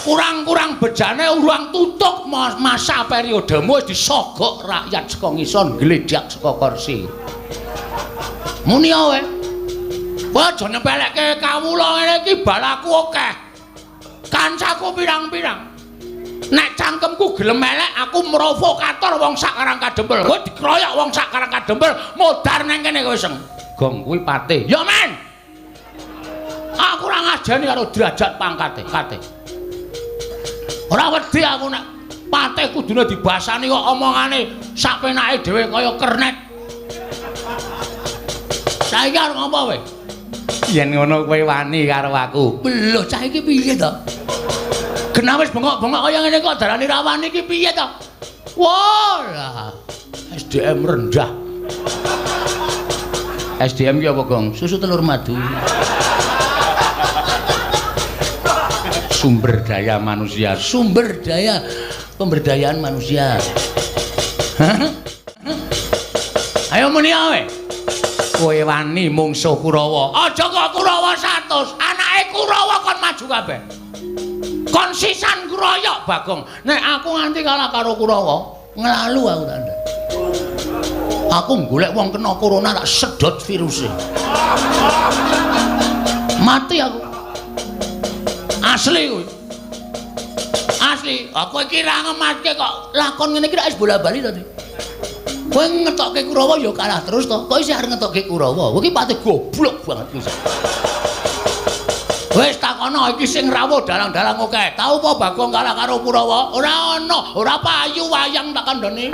Kurang-kurang bejane urang tutuk masa periodemu wis disogok rakyat saka ngisor gledhak saka kursi. Muni wae. Kowe aja nyepelekke kawula ngene iki balaku akeh. Kancaku pirang-pirang. Nek cangkemku gelem elek aku provokator wong sak Karang Kadempel. Kowe dikroyok wong sak Karang Kadempel modar nang kene kowe Seng. Gong kuwi Patih. Ya men. Aku ora ngajeni karo derajat pangkate. Ora wedi aku nek Patih kudune dibasani kok omongane sak penake dhewe kaya kernet. Saiki arep ngopo kowe? Yen ngono kowe wani karo aku. Lho cah iki piye to? Genah wis bengok-bengok kaya ngene kok darani rawani iki piye to? Wah, SDM rendah. SDM ki apa, Gong? Susu telur madu. Sumber daya manusia, sumber daya pemberdayaan manusia. Ayo muni awe. Kowe wani mungsuh Kurawa. Aja kok Kurawa 100. Anake Kurawa kon maju kabeh. Kon sisan kroyok Bagong. Nek aku nganti kalah karo Kurawa, nglalu aku tanda. Aku golek wong kena corona tak sedot virusé. Mati aku. Asli kuwi. Asli, aku iki ra ngematke kok lakon ngene iki ra wis bola-bali to. Kowe ngetokke Kurawa ya kalah terus to. Kowe isih arep ngetokke Kurawa. Kowe iki pati goblok banget iki. Wis takono iki sing rawuh dalang-dalang akeh. Tau apa Bagong kalah karo Kurawa? Ora ana, ora payu wayang tak kandhani.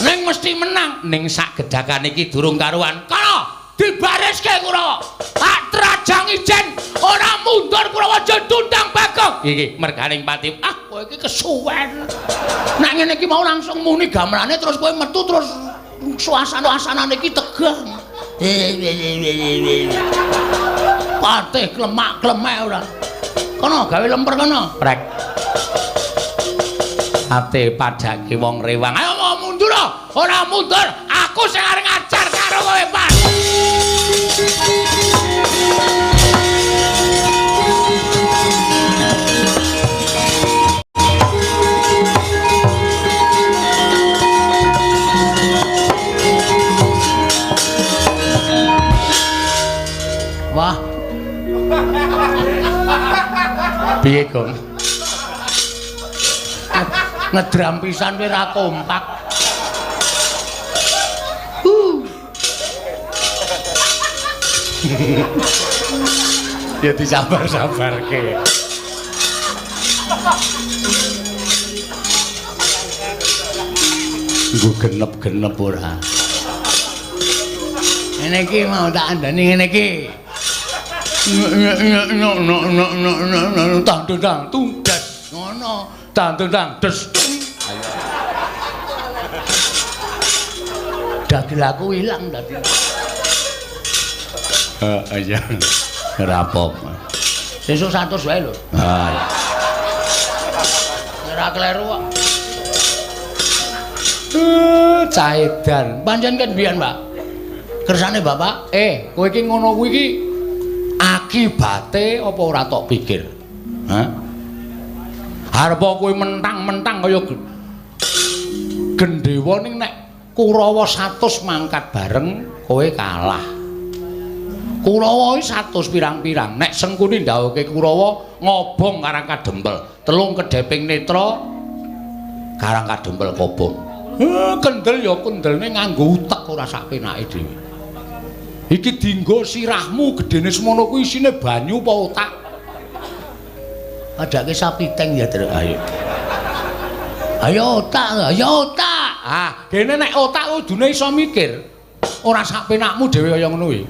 Ning mesti menang. Ning sak gedhakan iki durung karuan. Kana dibariske Kurawa. Tak trajang ijen ora mundur Kurawa aja tundang Bagong. Iki merganing pati. Ah, kowe iki kesuwen. Nek ngene iki mau langsung muni gamelane terus kowe metu terus suasana-suasanane iki tegang. Patih klemak-klemek ora. Kono gawe lemper kono. Prek. Ate padake wong rewang. Ayo mau mundur ora mundur. Aku sing arep ngajar karo kowe, Pak. Wah. Piye, Gong? Ngedram pisan kowe ra kompak. Ya disabar-sabarke. Nggo genep-genep ora. Ngene iki mau tak andani ngene iki. Tang tundas ngono tang des dagel aku ilang tadi iya rapop sesuk 100 wae lho ora kleru kok caedan pancen kan biyen Mbak kersane Bapak kowe iki ngono kuwi iki akibate apa ora tok pikir? Hah? Arep kowe mentang-mentang kaya gendhewa ning nek Kurawa 100 mangkat bareng kowe kalah. Kurawa iki 100 pirang-pirang. Nek Sengkuni ndhawuhke Kurawa ngobong Karang Kadempel, telung kedheping netra Karang Kadempel kobong. Kendel ya kendelne nganggo utek ora sak penake dhewe. Iki dienggo sirahmu gedene semono kuwi isine banyu apa otak? Adake sapiteng ya, Tru. Ayo. Ayo otak, ayo otak. Ah, kene nek otak kudune iso mikir. Ora sak penakmu dhewe kaya ngono kuwi.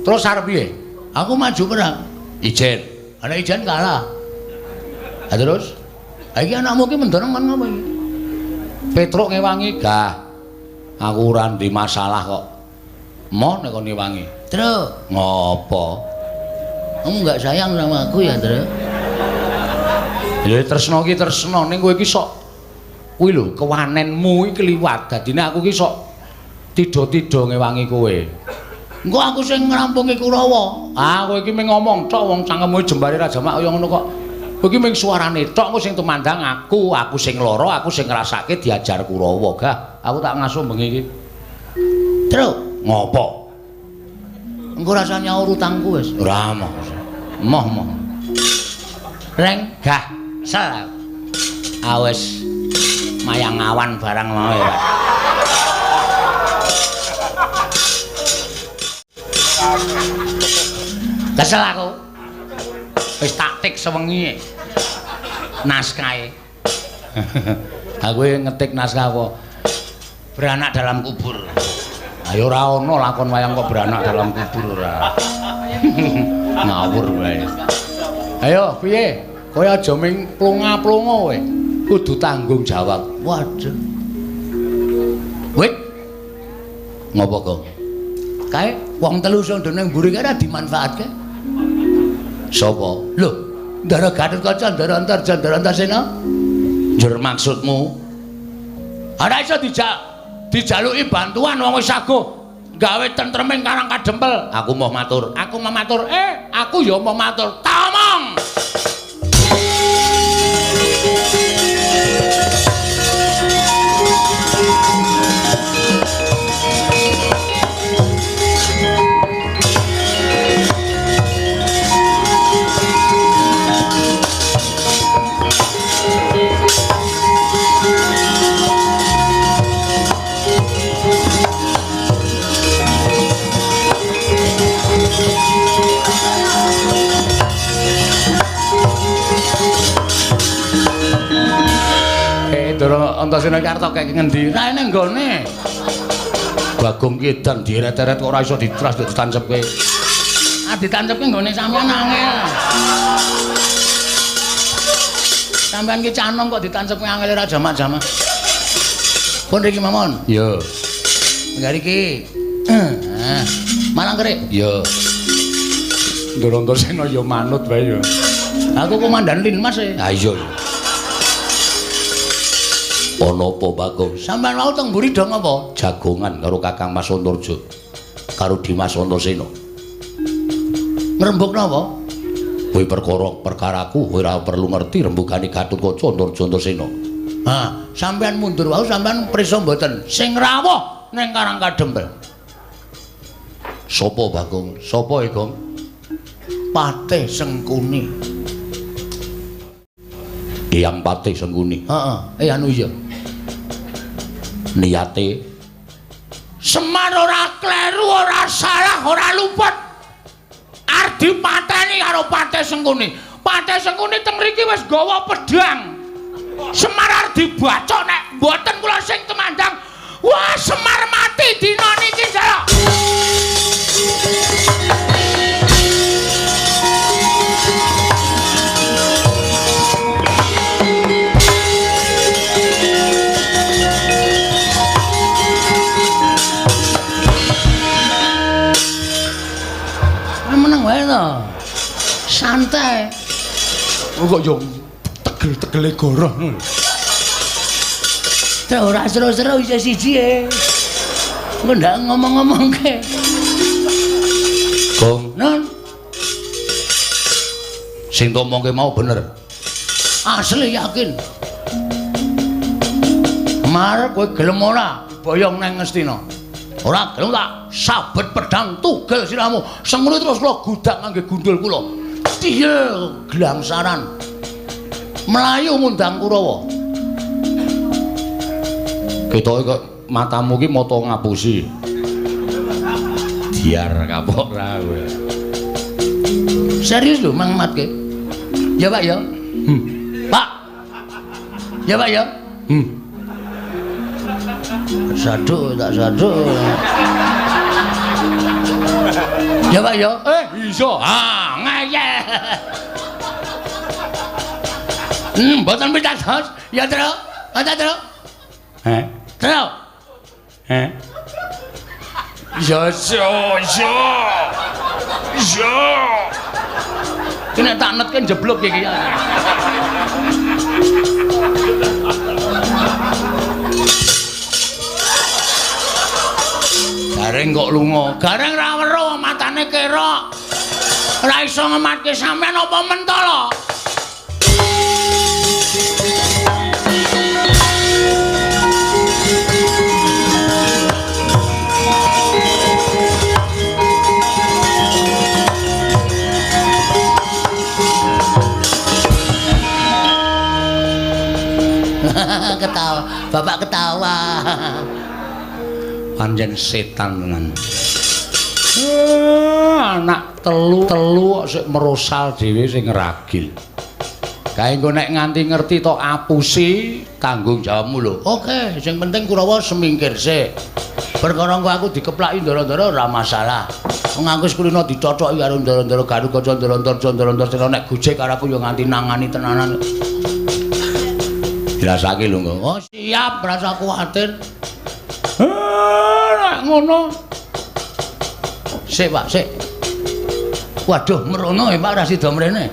Terus arep piye? Aku maju perang. Ijen. Ana ijen kalah. Ha terus? Ha iki anakmu ki mendorong kan ngopo iki? Petruk ngewangi, gah. Aku ora ndek masalah kok. Mau nek kon ngewangi. Truk, ngopo? Kamu enggak sayang sama aku ya, Truk? Ya tresno ki tresno ning kowe iki sok kuwi lho kewanenmu iki kliwat. Dadine aku ki sok tido-tido ngewangi kowe. Engko aku sing ngrampungi Kurawa. Ah, kowe iki mung ngomong tok wong cangkemmu jembare Raja Mak kaya ngono kok. Kowe iki mung suarane tok sing tumandang aku sing lara, aku sing ngrasake diajar Kurawa. Gah, aku tak ngasuh bengi iki. Truk, ngopo? Engko rasa nyaur utangku wis. Ora moh. Moh. Reng, gah. Sel. Awes mayang awan barang mau ya. Kesel aku. Wis tak tik sewengi. Naskahe. Aku ngetik naskah apa? Beranak dalam kubur. Ayo ora ono lakon wayang kok beranak dalam kubur ora. Ngawur wae. Ayo piye? Kowe aja ming plonga-plonga kowe. Kudu tanggung jawab. Waduh. Wit. Ngopo kok? Kae wong telu sing dene mburi kae ora dimanfaatke. Sapa? Lho, Ndara Gatotkaca, Ndara Antarja, Ndara Antarsena. Njur maksudmu? Ora iso dijaluki bantuan wong wis saguh gawe tentreming Karang Kadempel. Aku mau matur. Aku ya mau matur. Tak omong. Antasena iki arep kek ngendi? Raine nggone. Bagong Kidan dieret-eret kok ora iso ditras ditancepke. Ah ditancepke nggone sampean angel. Sampean ki canom kok ditancepke angel ora jamak-jamak. Pun riki mawon. Iya. Nggari ki. Malang kerik. Iya. Ndoro Antasena ya manut wae ya. Aku komandan Linmas e. Ha iya. Ana apa Bagong? Sampeyan mau teng mburi dong apa? Jagongan karo Kakang Mas Antarja. Karo Dimas Antasena. Ngrembug napa? Kuwi perkaraku ora perlu ngerti rembugane Gatotkaca Antarja Antasena. Ha, sampeyan mundur wae sampeyan prisa mboten. Sing rawuh ning Karang Kadempel. Sopo Bagong? Sopo e, Gong? Patih Sengkuni. Yang Patih Sengkuni. Heeh, anu iya. Niate Semar ora kleru, ora salah, ora luput. Arep dipateni karo Patih Sengkuni. Patih Sengkuni teng mriki wis gawa pedhang. Semar arep dibacok nek mboten kula sing temandang. Wah, Semar mati dina niki, Jaya. Meneng wae to. Santai. Kok yo tegel-tegele goroh. Teh ora seru-seru isa siji e. Engko ndak ngomong-ngomongke. Gong, non. Sing tomongke mau bener. Asli yakin. Mar kowe gelem ora boyong nang Ngastina? Ora gelem tak sabet pedhang tugel sirahmu. Sengune terus kula gudak ngangge gundul kula. Tiyel glangsaran. Melayu mundang Kurawa. Ketoke kok matamu ki mata ngapusi. Diar kapok ra kowe. Serius lho Mang Matke. Ya Pak ya. Pak. Ya Pak ya. Saduk tak saduk. Ya Pak ya. Iso. Ah, ngeyel. Mboten pitados. Ya, Tru. Mboten, Tru. Tru. Iya. Kena tak netke jeblok iki ya. Gareng kok lunga. Gareng ra weruh matane kerok. Ora iso ngematke sampean apa mentala? Ketawa, bapak ketawa. Panjen setan tenan. Anak telu kok sik merosal dhewe sing ngragil. Kae engko nek nganti ngerti tok apusi tanggung jawabmu lho. Oke, sing penting Kurawa semingkir sik. Perkara engko aku dikeplaki ndara-ndara ora masalah. Wong aku wis kulino dicocoki karo ndara-ndara Gatotkaca ndara-ndara nek gojek karo aku yo nganti nangani tenanan. Dirasake lho engko. Oh, siap, rasa kuwatir. Nek ngono. Sik, Pak, sik. Waduh, merono Pak ra sida mrene.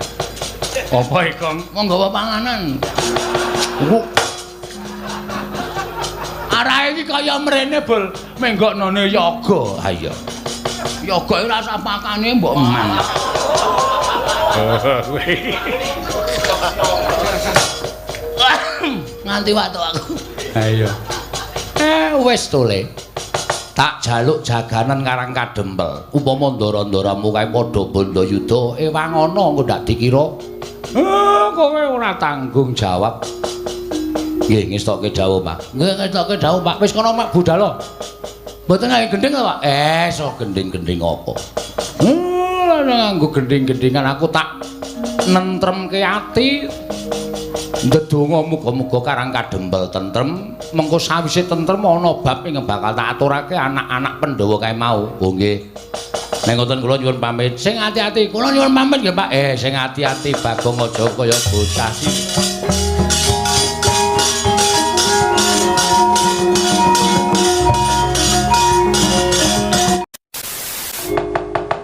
Apa iki, Kang? Nggawa panganan. Arahe iki kaya mrene, Bol. Menggoknone yoga. Ha iya. Yoga iki rasa pakane mbok eman. Nganti waktu aku. Ha iya. Wis tole. Tak jaluk jaganan Karang Kadempel. Upama ndara-ndaramu kae padha Bandayuda, ewangana engko ndak dikira. Kowe ora tanggung jawab. Nggih, ngestokke dawuh, Pak. Nggih, ngestokke dawuh, Pak. Wis kono Mak budal. Mboten ngangge gendhing to, Pak? So gendhing-gendhing apa? Nganggo gendhing-gendhingan aku tak nentremke ati. Ndedonga muga-muga Karang Kadempel tentrem, mengko sawise tentrem ana bab ing bakal tak aturake anak-anak Pandhawa kae mau. Oh nggih. Nek ngoten kula nyuwun pamit. Sing ati-ati, kula nyuwun pamit nggih Pak. Sing ati-ati Bagong aja kaya bocah sih.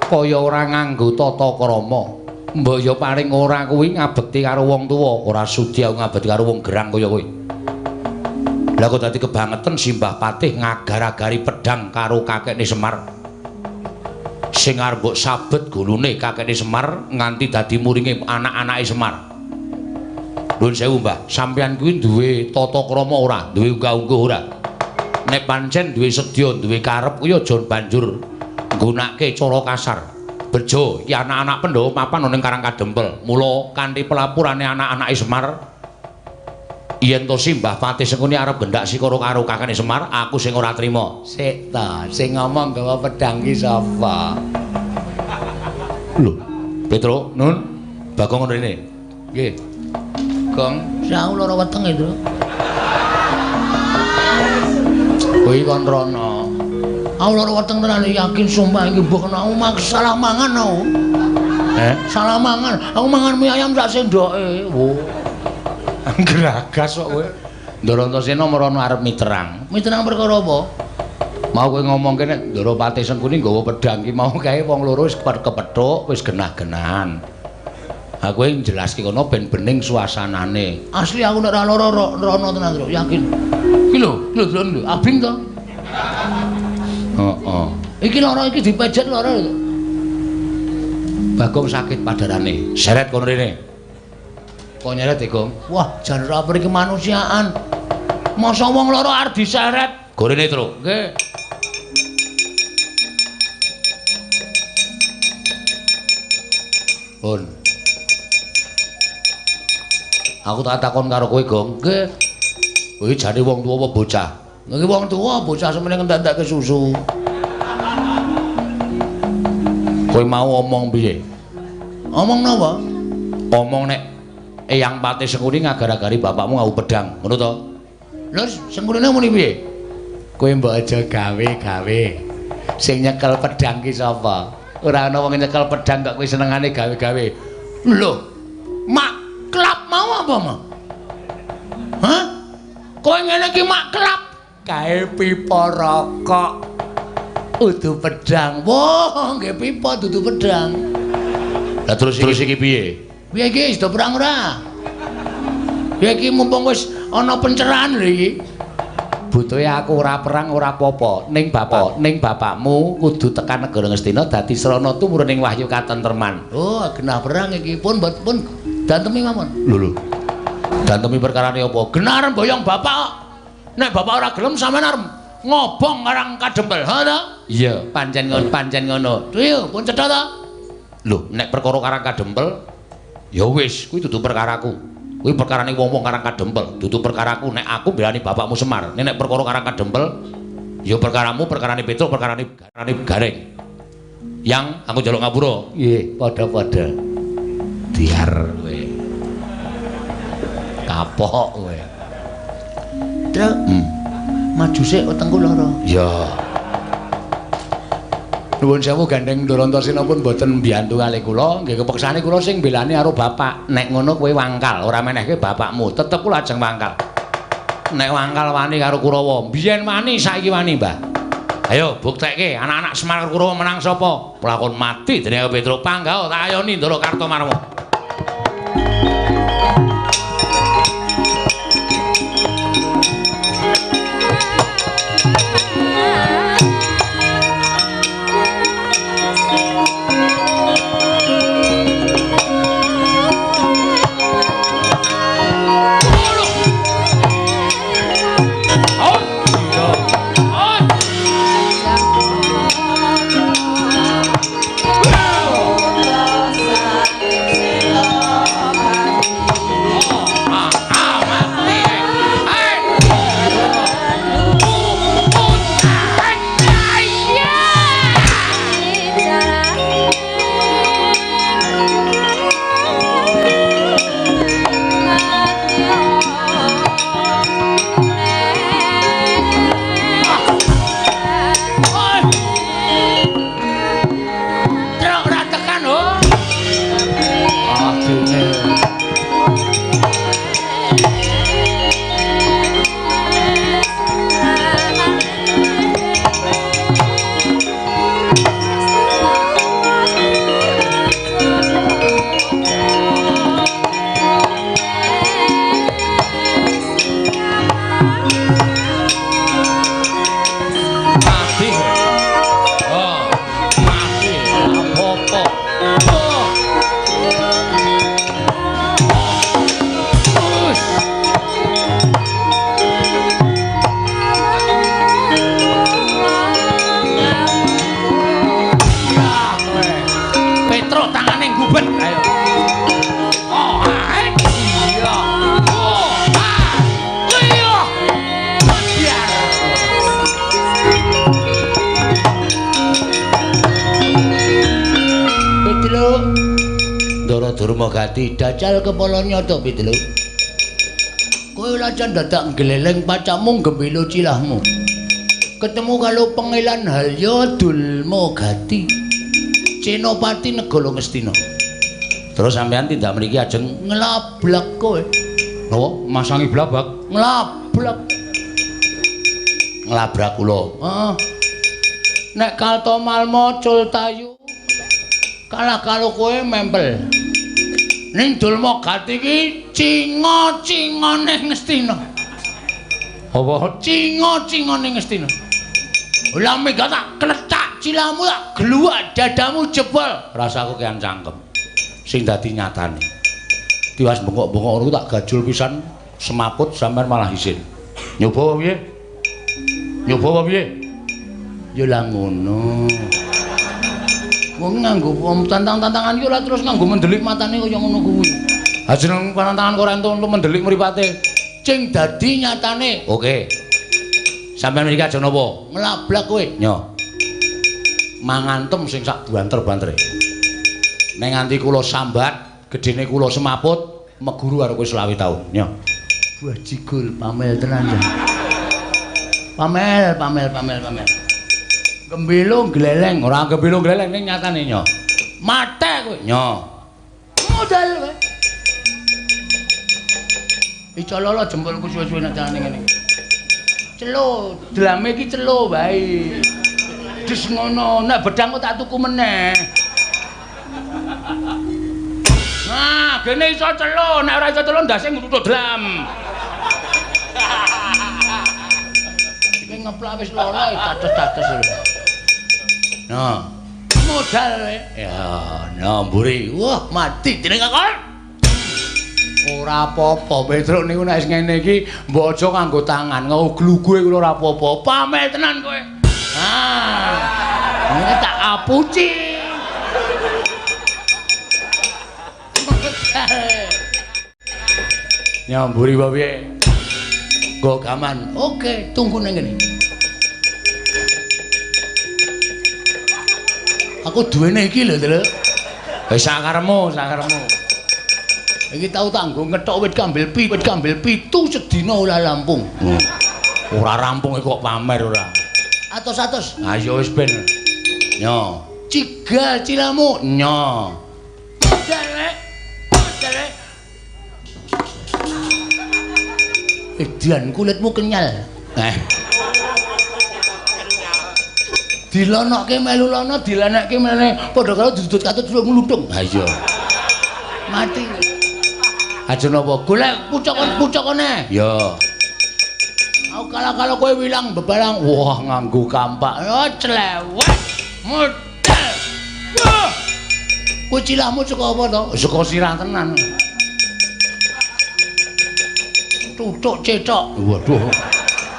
Kaya ora nganggo tata krama. Mbok ya paling ora kuwi ngabekti karo wong tuwa, ora sudi aku ngabekti karo wong gerang kaya kowe. Lah kok dadi kebangetan Simbah Patih ngagar-agari pedhang karo kakekne Semar. Sing arep mbok sabet gulune kakekne Semar nganti dadi muringe anak-anake Semar. Nuwun sewu, Mbah, sampeyan kuwi duwe tata krama ora, duwe unggah-ungguh ora. Nek pancen duwe sedya, duwe karep kuwi aja banjur nggunakake cara kasar. Bejo, iki anak-anak Pandhawa mapan ning Karang Kadempel. Mula kanthi pelapurane anak-anake Semar, yen to Simbah Patih sengkuni arep gendak sikara karo kakane Semar, aku sing ora trima. Sik ta, sing ngomong gawa pedhang ki sapa? Lho, Petro, Nun, Bagong rene. Nggih. Gong, sawu lara weteng itu. Kuwi kon rono. Aku lara weteng tenan yakin sumpah iki mbok kena aku salah mangan aku. Salah mangan. Aku mangan mie ayam sak sendoke. Wo. Geragas kok kowe. Ndarantasena merono arep miterang. Miterang perkara apa? Mau kowe ngomongke nek Ndara Patih Sengkuni nggawa pedhang ki mau kae wong loro wis kepethuk, wis genah-genahan. Ha kowe njelaske kono ben bening suasanane. Asli aku nek ora lara rono tenan, Tru, yakin. Iki lho, abing to. Heeh. Iki lara iki dipejet lara lho. Bagong sakit padarane. Seret kono rene. Kok nyeret e, Gong? Wah, jan ora mriki kemanusiaan. Masa wong lara arep diseret. Gorene, Tru. Nggih. Pun. Aku tak takon karo kowe, Gong. Nggih. Kowe jane wong tuwa apa bocah? Iki wong tuwa bocah semene ngentek-entekke susu. Kowe mau omong piye? Omong napa? Omong nek Eyang Patih Sengkuni ngagar-agari bapakmu ngau pedhang, ngono to? Lho, Sengkunine muni piye? Kowe mbok aja gawe-gawe. Sing nyekel pedhang ki sapa? Ora ana wong nyekel pedhang kok kowe senengane gawe-gawe. Lho, mak klap mau apa, Mak? Hah? Kowe ngene iki mak klap kae pipa rokok. Udu pedhang. Wah, nggih pipa dudu pedhang. Lah terus iki piye? Piye iki do perang ora? Ya iki mumpung wis ana pencerahan lho iki. Butuhe aku ora perang ora apa-apa. Ning bapakmu kudu tekan negara Ngastina dadi srana tumurning wahyu katentreman. Oh, genah perang iki pun dantemi mawon. Lho. Dantemi perkarane apa? Genah boyong bapak kok. Nek bapak ora gelem sampean arep ngobong Karang Kadempel, ha ta? Iya, pancen ngono. Yo, pun cetha ta? Lho, nek perkara Karang Kadempel ya wis, kuwi dudu perkaraku. Kuwi perkarane wong-wong Karang Kadempel, dudu perkaraku. Nek aku belani bapakmu Semar. Nek perkara Karang Kadempel ya perkaramu, perkarane Petruk, perkarane Gareng. Yang aku njaluk ngapura. Nggih, padha-padha. Diar kowe. Kapok kowe. Truk. Maju sik wetengku lara. Ya. Nuwun sewu gandeng Ndarantasena pun boten mbiyantu kalih kula, nggih kepeksane kula sing mbelani karo bapak. Nek ngono kowe wangkal, ora menehke bapakmu, tetep kula ajeng wangkal. Nek wangkal wani karo Kurawa, biyen wani saiki wani, Mbah. Ayo buktekke anak-anak Semar karo Kurawa menang sapa? Pelakon mati dening Petruk Panggawa tak ayoni Ndara Kartomarma. ben ayo. Oh, iya. Oh, iya. Biar. Pitelu. Ndara Durmagati dajal kepala nyata pitelu. Kowe lajan dadak gleleng pacamu gembelo cilahmu. Ketemu karo pengilan Halya Dulmagati. Cenopati Negara Ngastina. Terus sampean tindak mriki ajeng nglablak kowe. Napa? Masangi blabak? Nglablak. Nglabrak kula. Heeh. Nek Kaltomalma Cultayu kalah karo kowe mempel. Ning Dulmagati iki cinga-cingane Ngastina. Apa? Cinga-cingane Ngastina. Lah mega tak kletak cilahmu tak gluwak dadamu jebol. Rasaku kean cangkem. Sing dadi nyatane. Tiwas bengok-bengok ngono tak gajul pisan semaput sampean malah isin. Nyoba piye? Nyoba piye? Ya lah ngono. Wong nganggo tantang-tantangan iki ora terus nganggo mendelik matane kaya ngono kuwi. Ha jeneng pantangan kok ora entuk mendelik mripate. Sing dadi nyatane. Oke. Sampeyan mriki aja napa? Nglablak kowe. Nyo. Mangantem sing sak banter-bantere. Ning nganti kula sambat, gedene kula semaput, meguru karo kowe 20 taun. Nyo. Buah jigul pamel tenan ya. Pamel. Gembelo gleleng, ora gembelo gleleng ning nyatane nyo. Mate kowe. Nyo. Modal kowe. Icololo jempolku suwe-suwe nek carane ngene. Celo, delame iki celo bae. Dis ngono, nek bedang kok tak tuku meneh. Nah, gene iso celo, nek ora iso celo ndase ngutuk delam. Iki ngeplak wis lara tates-tates. Nah, modal kowe. Ya, nyamburi. Wah, mati jeneng kakon. Ora apa-apa, Petruk niku nek ngene iki mbok aja nganggo tangan, nganggo glugue kula ora apa-apa. Pamel tenan kowe. Ini tak apuci. Nyamburi apa piye? Nggo gaman. Oke, tunggu ning kene. Aku duwene iki lho, Nduk. Wis sakaremu. Iki tau tanggo ngethok wit kambil pitu sedina ora rampung. Ora rampung kok pamer ora. Atos-atos. Ha ya wis ben. Nyo. Cigal cilamu. Nyo. Modal. Edian kulitmu kenyal. Dilonokke melu lono, dilanekke meneh padha karo dudut katut ngluthung. Ha iya. Mati. Aja napa golek pucokone. Ya. Aku kala-kala kowe wilang bebalang, wah nganggo kampak. Oh clewek. Modal. Wah. Kowe cilahmu saka apa to? Saka sirah tenan. Tutuk cecok. Waduh.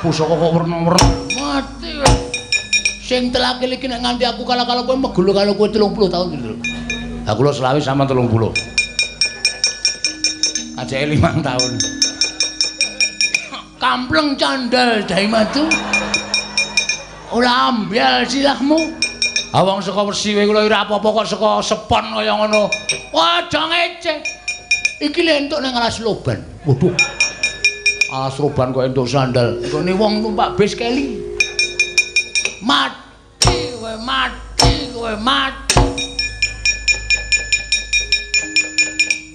Pusaka kok werna-werna. Mati. Sing telakil iki nek nganti aku kala-kala kowe megulu karo kowe 30 tahun gitu lho. Aku lho 20 sama 30. Aja 5 tahun. Kampleng candal dai matu. Ora ambyal silahmu. Awang saka wesi kowe kula ora apa-apa kok saka sepon kaya ngono. Aja ngeceh. Iki lek entuk nang alas loban. Waduh. Alas loban kok entuk sandal. Nggone wong numpak bis keli. Mati kowe, mati.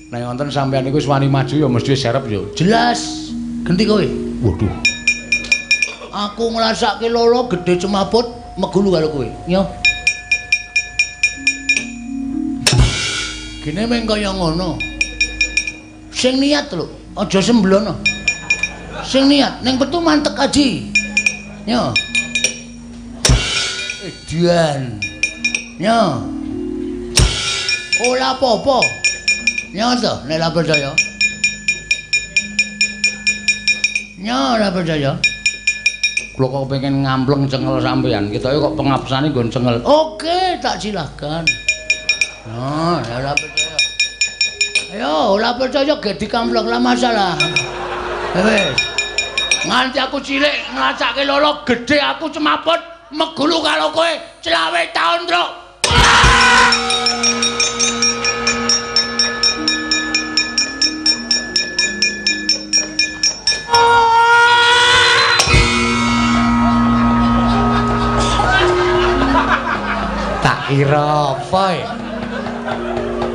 Nek wonten sampeyan niku wis wani maju ya mesti serep ya. Jelas. Genti kowe. Waduh. Aku ngrasake loro gedhe cemaput megulu karo kowe. Yo. Kene meng kaya ngono. Sing niat lho, aja semblono. Sing niat ning petu mantek aji. Yo. Edian. Yo. Ora apa-apa. Nyoto, nek ora percaya. Ora percaya. Kula kok pengen ngampleng cengel sampean. Ketoke kok pengabsane nggon cengel. Oke, tak silahkan.
Oh, ora percaya. Ayo, ora percaya ge dikamplok lah masalah. Wis. Nganti aku cilik nglacake lolo gedhe aku cemaput megulu karo kowe 20 taun, Truk.
Tak kira apa ya?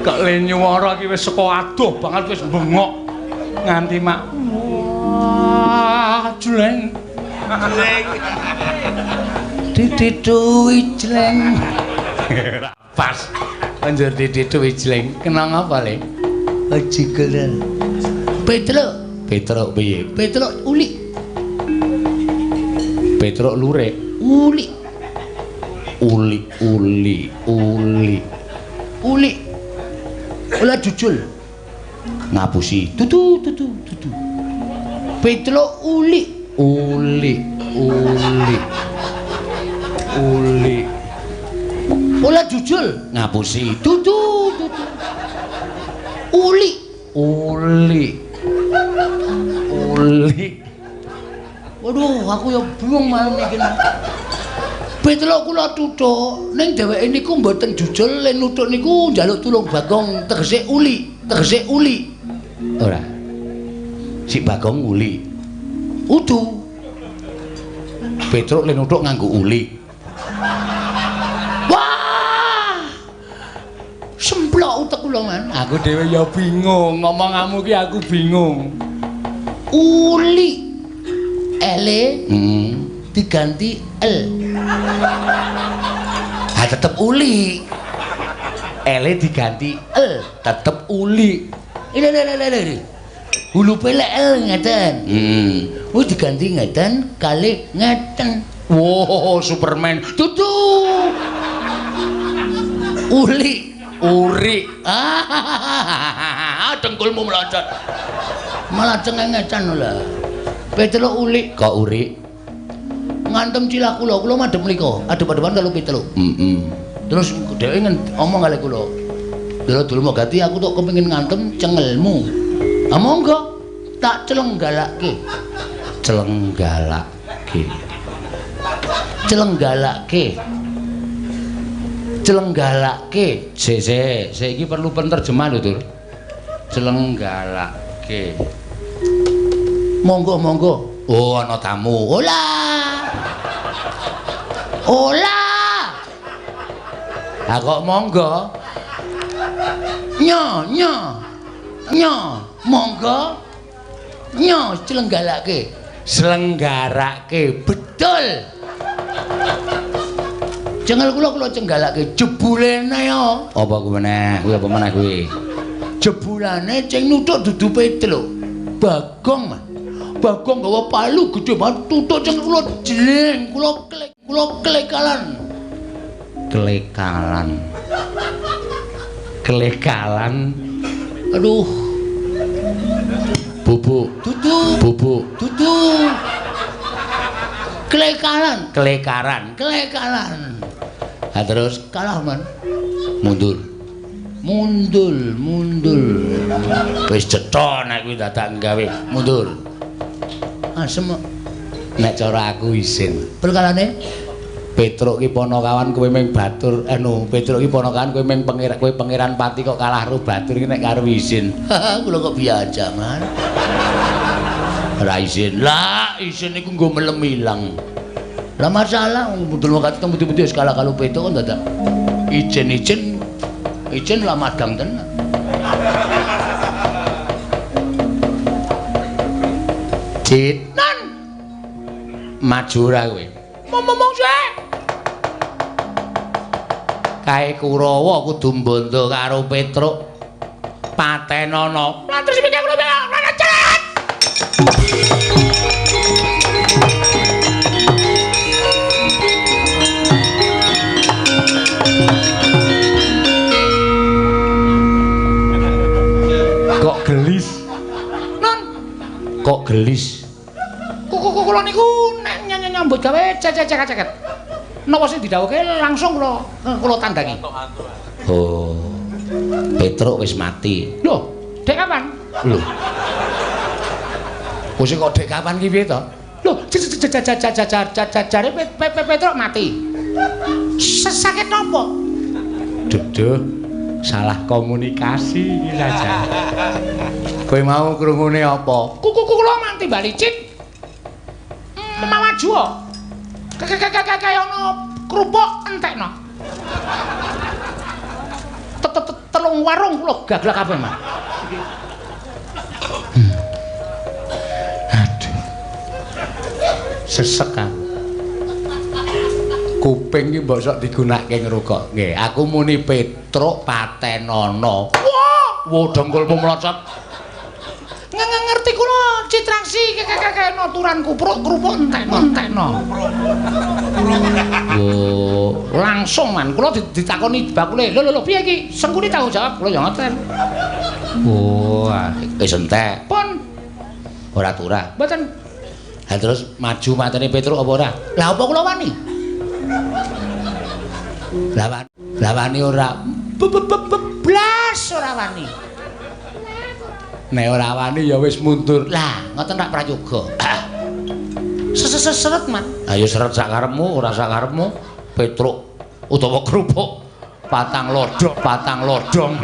Kok le nyuwara iki wis saka adoh banget wis bengok nganti mak wah jleng ditituwi jleng pas anjir ditituwi jleng kenang apa le aji keren Petruk piye
Petruk uli
Petruk lurek
uli Olah jujul
ngapusi
tutu Petruk uli Olah jujul
ngapusi
tutu uli waduh aku ya bingung malam iki Petruk kula tuthuk ning dheweke niku mboten jujul len nuthuk niku njaluk tulung Bagong tegese uli
ora si Bagong uli
udu
Petruk len nuthuk nganggo uli
wah semplok utek kula man
aku dhewe ya bingung ngomonganmu ki aku bingung
uli ele diganti L.
Ah tetep uli. L diganti L, tetep uli.
Ini. Hulu pelek L ngeten. Diganti ngeten kali ngeten.
Wow, Superman.
Tutu. Uri. Dengkulmu melocot. Malah cengengecan lho. Petruk uli.
Kok uri?
Ngantem cilah kula madhep mriko adep-adepan karo Petruk. Terus dhewe ngomong kali kula. Dulu Mogati aku tok kepengin ngantem cengelmu. Ah monggo tak celenggalakke. Sik iki perlu penerjemah lho, Dur. Celenggalakke. Monggo.
Oh, ana tamu.
Olah.
Ah kok monggo?
Nyo. Monggo. Nyo
Selenggarake.
Betul. Cengel kula cenggalake jebulene ya.
Apa kuwi meneh? Kuwi apa meneh kuwi?
Jebulane ceng nuthuk dudu Petruk. Bagong gawa palu gedhe banget tutuk ceng kula jleng, kula klekalan. Aduh.
Bubuk.
Tutu. Klekaran.
Ha terus
Kalah man.
mundur.
Wis cetha nek kuwi dadak gawe mundur. Asem
Nek cara aku isin.
perkalane
Petruk ki ponokawan kowe ming batur Petruk ki ponokawan kowe ming pangeran pati kok kalah karo batur iki nek karo isin.
Kula kok biasa man.
Ora isin.
Lah isin niku nggo melem ilang. Lah masalah mudul waktu temu-temu wis kalah karo Petruk kan dadak ijen lah madang tenan.
Nan maju ora kowe.
Ngomong sik.
Kae Kurawa kudu mbondo karo Petruk. Patenana.
Lah terus piye kula ana jalan.
Kok gelis?
Non.
Kok gelis?
Kula niku nek nyambut gawe cecek-ceket. napa sing didhawuhke langsung kula tandangi.
Oh. Petruk wis mati.
Lho, dek kapan?
Lho. Kok sing kok dek kapan ki piye to?
Lho, jare Petruk mati. Sakit napa?
Duduh. Salah komunikasi iki saja. Kowe mau krungune apa?
Kula manti balicit. Maju. Kaya ono krupuk entekno. Telung warung kula gaglak kabeh, Mas.
Aduh. Sesek kan. Kuping iki mbok sok digunakake ngrokok. Nggih, aku muni Petruk Patenono.
Wah,
wo dengkulmu mlocot.
Ngerti kula citraksi kaya noturan krupuk entekno.
Oh,
langsung man kula ditakoni bakule. Lho piye iki? Sengkuni tanggung jawab kula ya ngoten.
Oh, wis entek.
Pun
Ora turah.
mboten.
Ha terus maju matene Petruk apa ora?
Lah apa kula wani?
Lawani ora
Blas ora wani.
nek ora wani ya wis mundur.
Lah, ngoten rak prayoga. Seret man.
Ayo seret sak karepmu, ora sak karepmu. Petruk utawa kerupuk patang lodong.